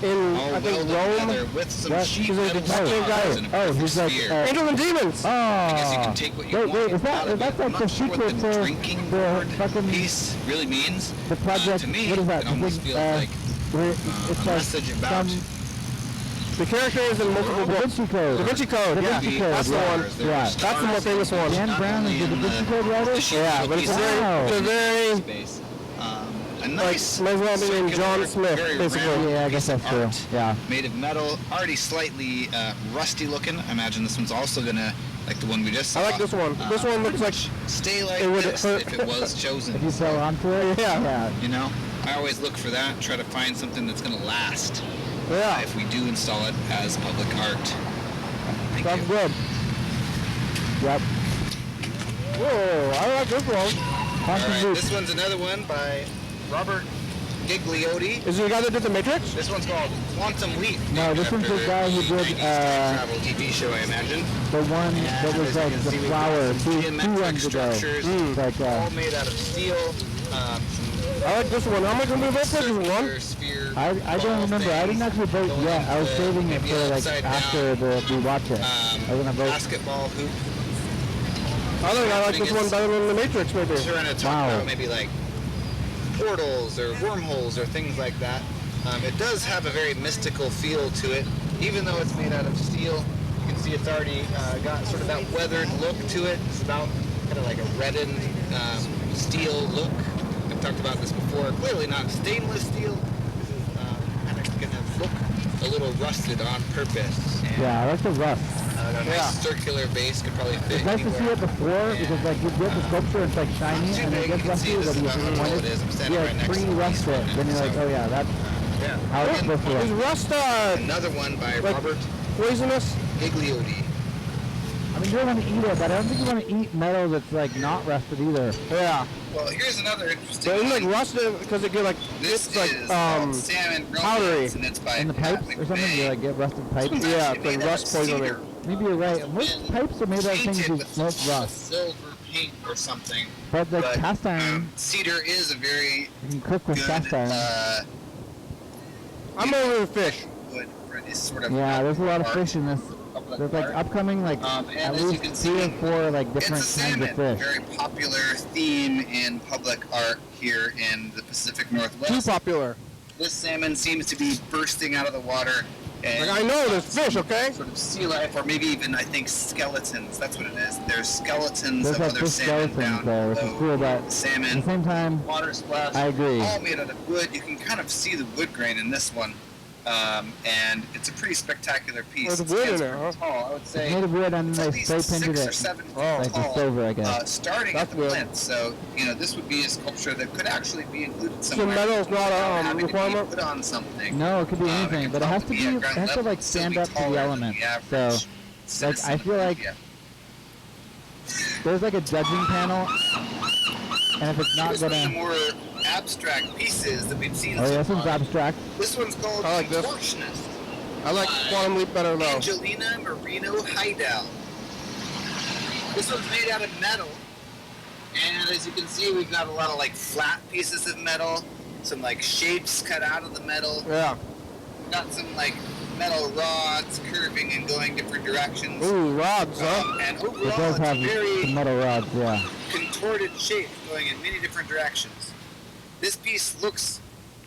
in all I think welded Rome. together with some What? sheet He's like metal the same guy. studs in a perfect he's like, sphere. Angels and Demons. Oh. I guess you can take what you want Wait, is out of that's it. I'm like the not sure what secret the for drinking the board fucking piece really means. the project? To me, what is that? it almost feels like where it's a like message about some The character is in multiple Da books. Vinci Code. Da Vinci Code, Da yeah. Vinci Code, That's the yeah. one. Yeah. That's the more famous one. Dan Brown is the Da Vinci Code writer? Yeah, but it's a very space. A like, nice might as well be named circular, John Smith, very basically. round Yeah, I guess piece of that's true. art Yeah. made of metal, already slightly rusty looking. I imagine this one's also gonna, like the one we just saw. I like this one. This one looks like stay like it would this hurt. if it was chosen. If you fell onto it? Yeah. You know, I always look for that, try to find something that's gonna last. Yeah. If we do install it as public art. Thank Sounds you. good. Yep. Whoa, I like this one. Quantum Alright, Leap. this one's another one by Robert Gigliotti. Is it the guy that did the Matrix? This one's called Quantum Leap. No, this one's the guy who did, 90s time travel TV show, I imagine. The one that was As like you can the see, we've flower got some two geometric runs ago. structures, It's like all made out of steel. I like this one. How much can we vote for this one? Circular sphere. I don't remember. I didn't actually vote going yet. I was into saving it maybe for like upside after down, we watch it. I was gonna vote. Basketball hoop. I think I like this one better than the Matrix, maybe. We're going to talk Wow. about maybe like portals or wormholes or things like that. It does have a very mystical feel to it, even though it's made out of steel. You can see it's already got sort of that weathered look to it. It's about kind of like a reddened steel look. I've talked about this before. Clearly not stainless steel. This is kind of going to look a little rusted on purpose. And, Yeah, I like the rust. a nice circular base could probably fit It's nice to see anywhere. it before because like you get the sculpture, it's like shiny, Too and big, it gets you can see rusty, this but is you about just how want tall it is. I'm standing right next to the pre-rust piece it. on it, Then you're like, so- oh yeah, that's Yeah. how it's supposed to Is look. rust Another one by like- Robert poisonous? Gigliotti. I mean, you don't want to eat it, but I don't think you want to eat metal that's like not rusted either. Yeah. Well, here's another interesting But it's like one. rusted because it get like This it's like is called Salmon powdery. Romance, and it's by In the Pat pipes or something, you McVeigh. like get rusted pipes. This one's Yeah, actually it's like made out rust of poisoning. cedar. Maybe you're right. Most Been pipes are made out of things painted you with smoke some rust. silver paint or something. But like But, cast iron, cedar is a very you can cook with good cast iron. I'm over the fish. wood for this sort of Yeah, there's a lot of art, fish in this. public There's like art. upcoming like And at as you least can 3 or see, 4 like It's different a kinds salmon, of fish. very popular theme in public art here in the Pacific Too Northwest. popular. This salmon seems to be bursting out of the water. And Like I know there's fish, okay? sort of sea life, or maybe even I think skeletons. That's what it is. There's skeletons There's of like other fish salmon skeletons down there, which is below. cool, but at the Salmon, same time, water splash. I agree. All made out of wood. You can kind of see the wood grain in this one, and it's a pretty spectacular piece. There's It wood in stands there, pretty tall. I would it's say made of wood and it's then at they least spray painted 6 or it 7 feet Oh. like the tall. silver, I guess. Starting That's at the good. plinth, so this would be a sculpture that could actually be included So somewhere. metal's not without a having to be requirement? put on something. No, it could be It anything, could but it has to probably be. at It ground has to level, like still stand be up to taller the than elements. the So average like citizen I feel of like India. there's like a judging panel, and if it's not Here's one of the gonna, more abstract pieces that we've seen oh so yeah, this one's far. abstract. This one's called I like this. Contortionist. I like Quantum Leap better though. Angelina Marino Heidel. This one's made out of metal, and as you can see, we've got a lot of like flat pieces of metal, some like shapes cut out of the metal. Yeah. We've got some like metal rods curving and going different directions. Ooh, rods, huh? And It overall, does have it's some very metal rods, yeah. contorted shapes going in many different directions. This piece looks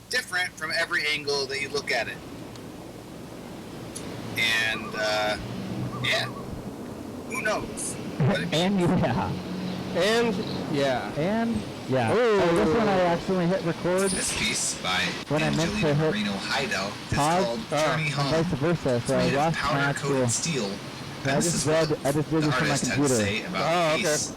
different from every angle that you look at it. And, yeah, who knows? But it And yeah, And yeah. and yeah. Ooh. Oh, this one I accidentally hit record this piece by when I meant to Angelina hit Marino Heidel is pause, called and Journey Home. vice versa. It's So I made of lost my powder-coated actual. steel. I And this just is what read. I just did the this from my artist had to computer. say about Oh, the piece.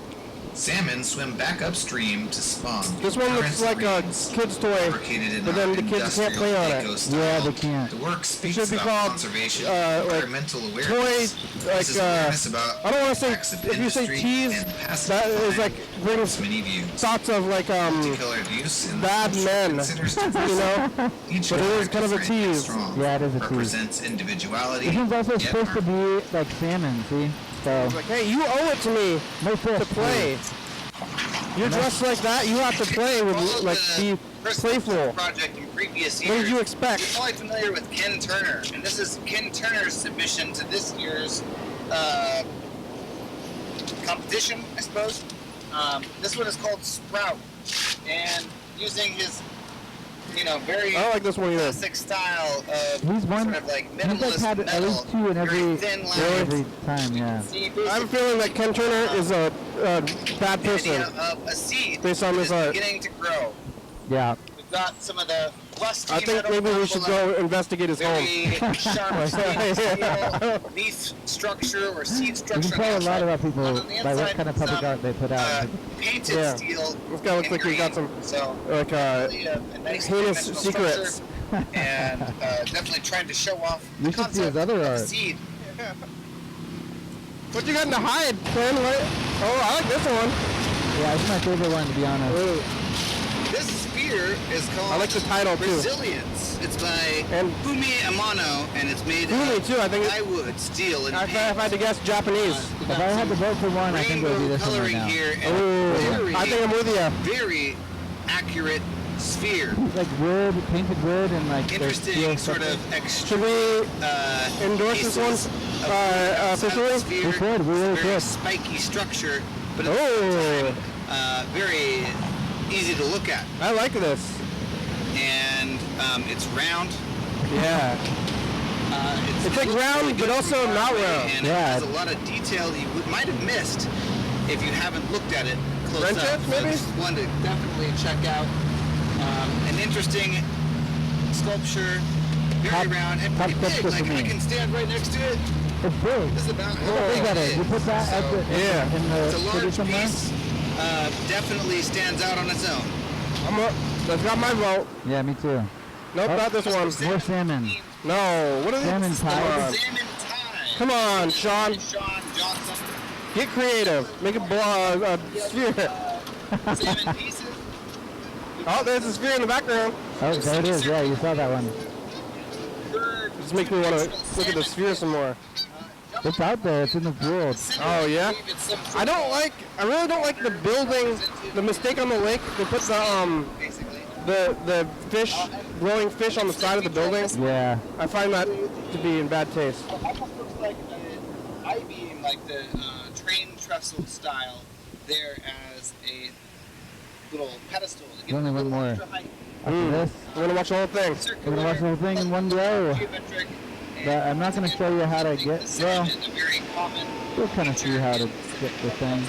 Salmon swim back upstream to spawn. This one looks Currents like a reeds kid's toy, fabricated in but then our the kids can't play on it. industrial Yeah, eco they can't. The work speaks should be about called, conservation, like, environmental awareness. toy, like, This is awareness about I don't want to say, acts of if you say industry tease, and passive that is design like brings from many views. thoughts of like, Multicolored use in the bad culture men, considers you know? each But it is kind of a different and tease. strong. Yeah, it is a tease. Represents individuality. This one's also yet supposed to be like salmon. See, so It's like, hey, you owe it to me no fish. to play. You're dressed like that. You have to play with, like, be playful. Project in previous What years. did you expect? You're probably familiar with Ken Turner, and this is Ken Turner's submission to this year's competition, I suppose. This one is called Sprout, and using his, very I don't like this one either. classic style of He's one. sort of like He's like minimalist had at metal, least 2 in very every thin lines. every time. Yeah. See, I have a feeling that Ken Turner is a bad the idea person. of a seed based on that this is art. beginning to grow. Yeah. We've got some of the rusty I think metal maybe we should go investigate his home. very sharp stainless steel leaf structure or seed You structure. can tell a lot about people On the by what inside, kind of public some, art they put out. Painted Yeah. steel. This guy looks in like he's got green. some, So like, definitely a nice heinous three-dimensional secrets. structure, and definitely trying to show off You the should see concept his other of art. seed. What you got to hide, Ken? Oh, I like this one. Yeah, it's my favorite one, to be honest. Ooh. This sphere is called I like the title, too. Resilience. It's by And Fumi Amano, and it's made Fumi, of too, I think plywood, steel, and if I paint. had to guess, Japanese. We've If got I had to some vote for one, I think it would be rainbow this one right coloring now. here, and Ooh, very, I think I'm with you. very accurate sphere. Like wood, painted wood, and like the Interesting steel sort stuff. of Should extreme we endorse this one officially? We should, we really Very should. spiky structure, but at Oh, the same time, very easy to look at. I like this. And it's round. Yeah. It's like it looks round, really but good also from far not away, round. And Yeah. it has a lot of detail you might have missed if you haven't looked at it close Rent up. it, maybe? So this is one to definitely check out. An interesting sculpture, very Top- round and top pretty big. sculpture Like for I me. can stand right next to it. It's big. This is about Look how big that is. You put that at the, Yeah. in it's a the city large somewhere? piece. Definitely stands out on its own. I'm up. That's got my vote. Yeah, me too. Nope, Oh. not this one. More salmon. No. What is Salmon it? pie. Come on. Salmon time. Come on, Sean. Sean Johnson. Get creative. Make a sphere. Salmon pieces. Oh, there's a sphere in the background. Oh, there it is. Yeah, you saw that one. Just make me want to look at the sphere some more. It's out there. It's in the world. Oh, yeah? I really don't like the building, the mistake on the lake. They put the fish, glowing fish on the side of the building. Yeah. I find that to be in bad taste. It almost looks like an I-beam, like the train trestle style, there as a little pedestal. To give Only it a one little more. extra height. After this, We're gonna watch the whole thing. we're gonna watch the whole thing in one go. Geometric, and But I'm not gonna show you how to get. the Well, salmon, a very common you'll kind of see how to get the thing.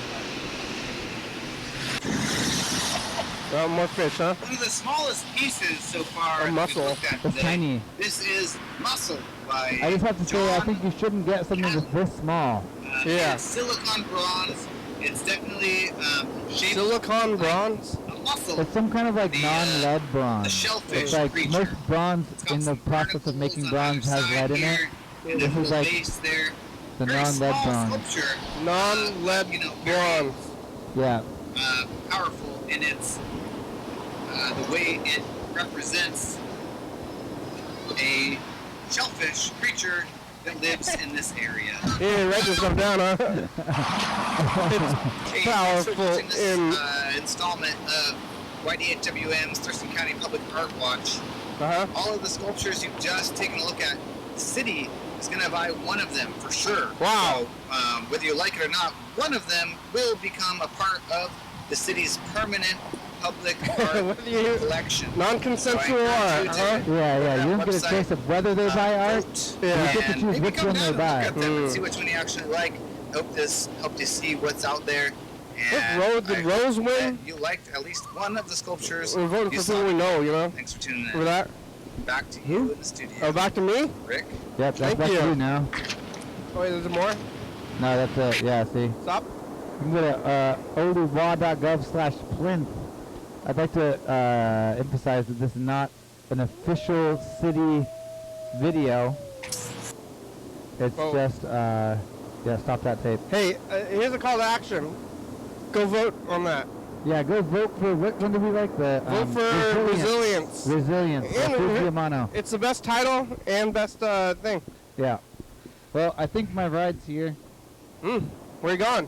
Oh, more fish, huh? One of the smallest pieces so far A that we've mussel. looked at It's today. tiny. This is Mussel by I just have to say, I John think you shouldn't get something that's this small. Yeah. It's silicon bronze. It's definitely shaped Silicon like bronze? a mussel. It's some kind of like The, non-lead the bronze. shellfish It's like creature. most bronze It's got in the some process of particles making on bronze either has side lead in it. here, and This a is little like base there. the Very non-lead small bronze. sculpture, Non-lead very, bronze. Yeah. powerful in its the way it represents a shellfish creature that lives in this area. Yeah, write this stuff down, huh? Hey, thanks for Powerful watching this in. installment of YDHWM's Thurston County Public Art Watch. Uh-huh. All of the sculptures you've just taken a look at, the city is going to buy one of them for sure. Wow. So, whether you like it or not, one of them will become a part of the city's permanent public art What do you- collection. Non-consensual So I art, encourage huh? you to Yeah, go to you that don't get a website, choice of whether they buy art. vote, Yeah. You get to and choose maybe which come one down they and buy. look at them and Mm. see which one you actually like. Hope to see what's out there. Did I Rose hope win? that you liked at least one of the sculptures. We're voting you for saw. people we know, you know? Thanks for tuning For in. that? Back to you in the studio. Oh, back to me? Rick. Yep, that's Thank back you. to you now. Oh, wait, there's more? No, that's it. Yeah, see. Stop. You can go to oluwa.gov/Plinth. I'd like to emphasize that this is not an official city video. It's Oh. just, yeah, stop that tape. Hey, here's a call to action. Go vote on that. Yeah, go vote for, what one do we like? The Vote for Resilience. Resilience. And Fuji Amano. It's the best title and best thing. Yeah. Well, I think my ride's here. Where you going?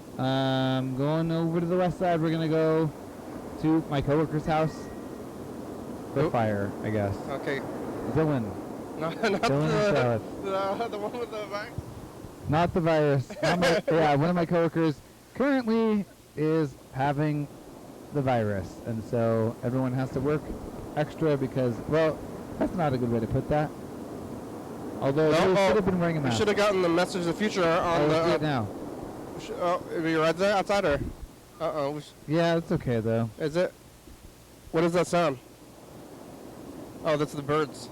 Going over to the west side. We're gonna go to my coworker's house. The Who? fire, I guess. Okay. Dylan. No, not Dylan and Charlotte. the one with the virus. Not the virus. Not my, yeah, one of my coworkers currently is having the virus, and so everyone has to work extra because, well, that's not a good way to put that. Although they should have been wearing a You mask. should have gotten the message of the future on Let's do the. it now. Are you right there outside or? Uh-oh. Yeah, it's okay though. Is it? What does that sound? Oh, that's the birds.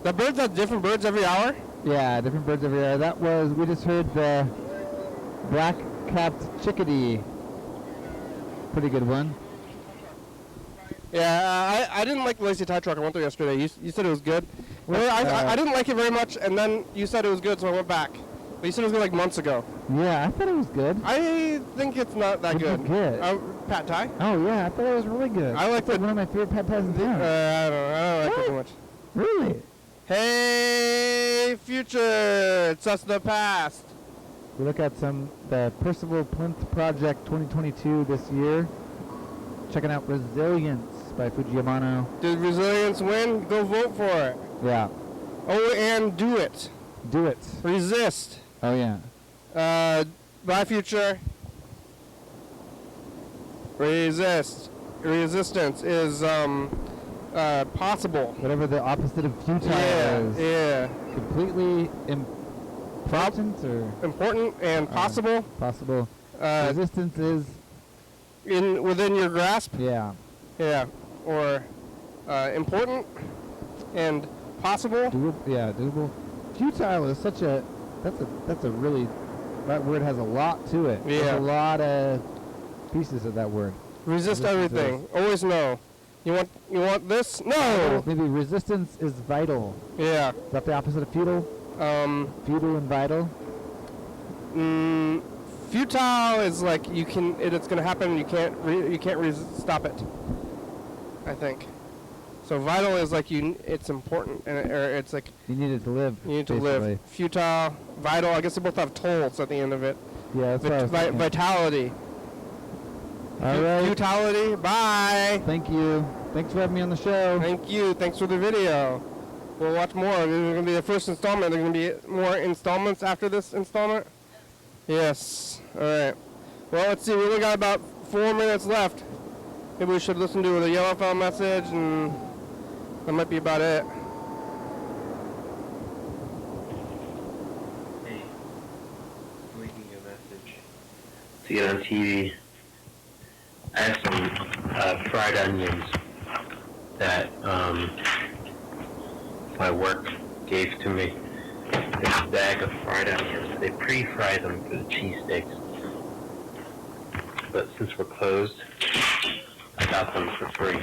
The birds have different birds every hour? Yeah, different birds every hour. That was, we just heard the black-capped chickadee. Pretty good one. Yeah, I didn't like the Lazy Tie truck I went through yesterday. You said it was good. Well, I didn't like it very much, and then you said it was good, so I went back. But you said it was good like months ago. Yeah, I thought it was good. I think it's not that What'd you good. get? Pad Thai? Oh yeah, I thought it was really good. I like It's like one of my favorite pad thais in town. I don't like it too much. Really? Hey, future! It's us the past. We look at the Percival Plinth Project 2022 this year. Checking out Resilience by Fujiyamano. Did Resilience win? Go vote for it. Yeah. Oh, and do it. Do it. Resist. Oh yeah. Bye, future. Resist. Resistance is possible. Whatever the opposite of futile is. Yeah. Completely important or Important and possible. possible. Resistance is Within your grasp. yeah. Yeah. Or important and possible. Doable. Futile is such a that's a really, that word has a lot to it. Yeah. There's a lot of pieces of that word. Resist everything. Always no. You want this? No. Maybe resistance is vital. Yeah. Is that the opposite of futile? Futile and vital. Futile is like it's gonna happen and you can't stop it. I think. So vital is like it's important or it's like You need it to live. you need to basically. live. Futile, vital. I guess they both have tolls at the end of it. Yeah, that's what I was thinking. Vitality. All right. Futility. Bye. Thank you. Thanks for having me on the show. Thank you. Thanks for the video. We'll watch more. This is going to be the first installment. There's going to be more installments after this installment? Yes. All right. Well, let's see. We only got about 4 minutes left. Maybe we should listen to the Yellowfell message, and that might be about it. Hey, leaving you a message. See it on TV. I have some fried onions that my work gave to me. This bag of fried onions. They pre-fry them for the cheesesteaks. But since we're closed, I got them for free.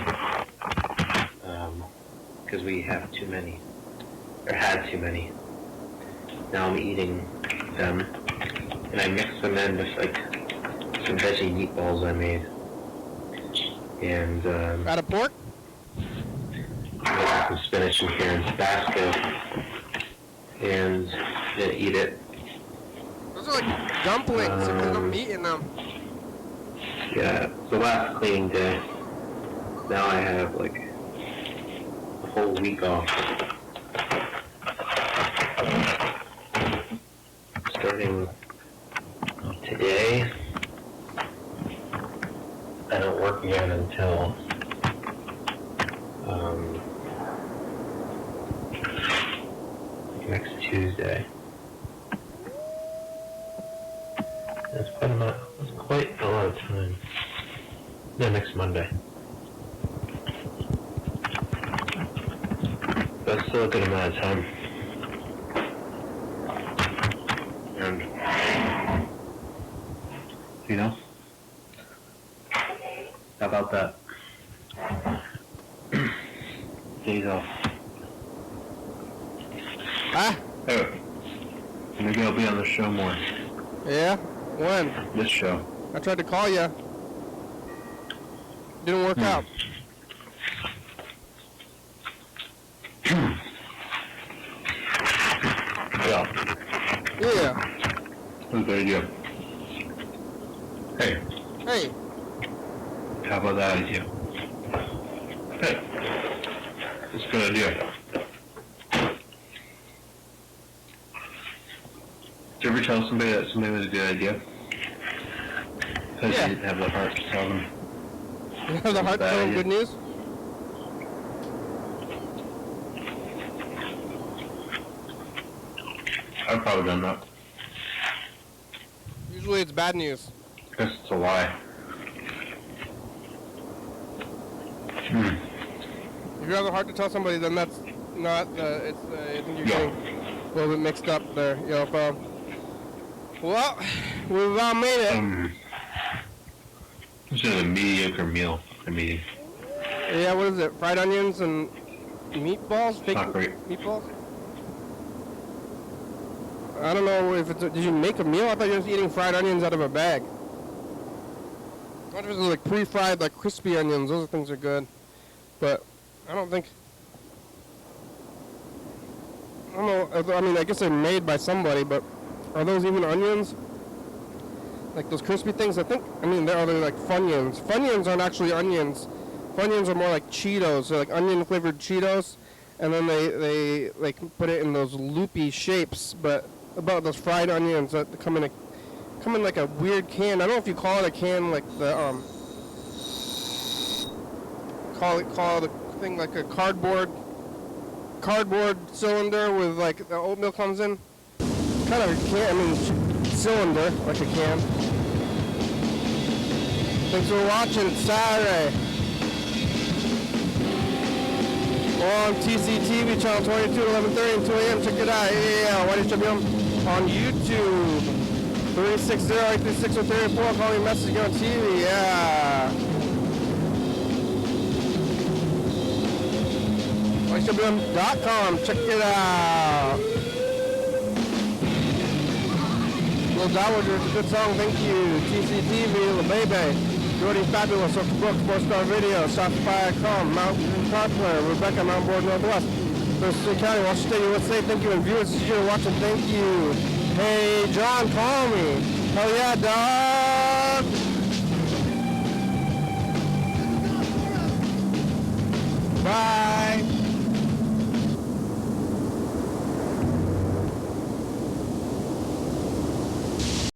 Because we have too many. Or had too many. Now I'm eating them. And I mixed them in with like some veggie meatballs I made. And Out of pork? I got some spinach in here and Tabasco. And then eat it. Those are like dumplings. There's no meat in them. Yeah, the last cleaning day. Now I have like a whole week off. Starting today, I don't work again until next Tuesday. That's quite a lot of time. No, next Monday. That's still a good amount of time. And, you know, how about that? Days off. Ah? Oh, maybe I'll be on the show more. Yeah? When? This show. I tried to call you. Didn't work out. Yeah. Yeah. Who's the idea? Hey, Hey. How about that idea? Hey, that's a good idea. Did you ever tell somebody that something was a good idea? Because Yeah. you didn't have the heart to tell them. You have the heart to Bad tell them idea. good news? I've probably done that. Usually it's bad news. I guess it's a lie. Hmm. If you have the heart to tell somebody, then that's not, I think you're Yeah. getting a little bit mixed up there. Well, we've made it. This is a mediocre meal I'm eating. Yeah, what is it? Fried onions and meatballs? Fake Not great. meatballs? I don't know if it's, did you make a meal? I thought you were just eating fried onions out of a bag. What if it's like pre-fried, like crispy onions? Those things are good. But I don't think, I don't know, I mean, I guess they're made by somebody, but are those even onions? Like those crispy things? I mean, they're like Funyuns. Funyuns aren't actually onions. Funyuns are more like Cheetos. They're like onion flavored Cheetos. And then they like put it in those loopy shapes. But about those fried onions that come in like a weird can. I don't know if you call it a can, like the call the thing like a cardboard cylinder with like the oatmeal comes in. Kind of a can, I mean cylinder like a can. Thanks for watching. It's Saturday. On TCTV Channel 22, 11:30 and 2 a.m. Check it out. Yeah, YDHWM on YouTube. 360-836-034. Call me, message on TV. Yeah. YDHWM.com. Check it out. Little Dowager, it's a good song. Thank you. TCTV, La Bebe. Jordy Fabulous, Oak Brook, 4-Star Video, Shopify.com, Mountain Car Player, Rebecca, Mount Board Northwest, Thurston County, Washington State, USA, thank you, and viewers this year watching, thank you. Hey, John, call me. Hell yeah, dog.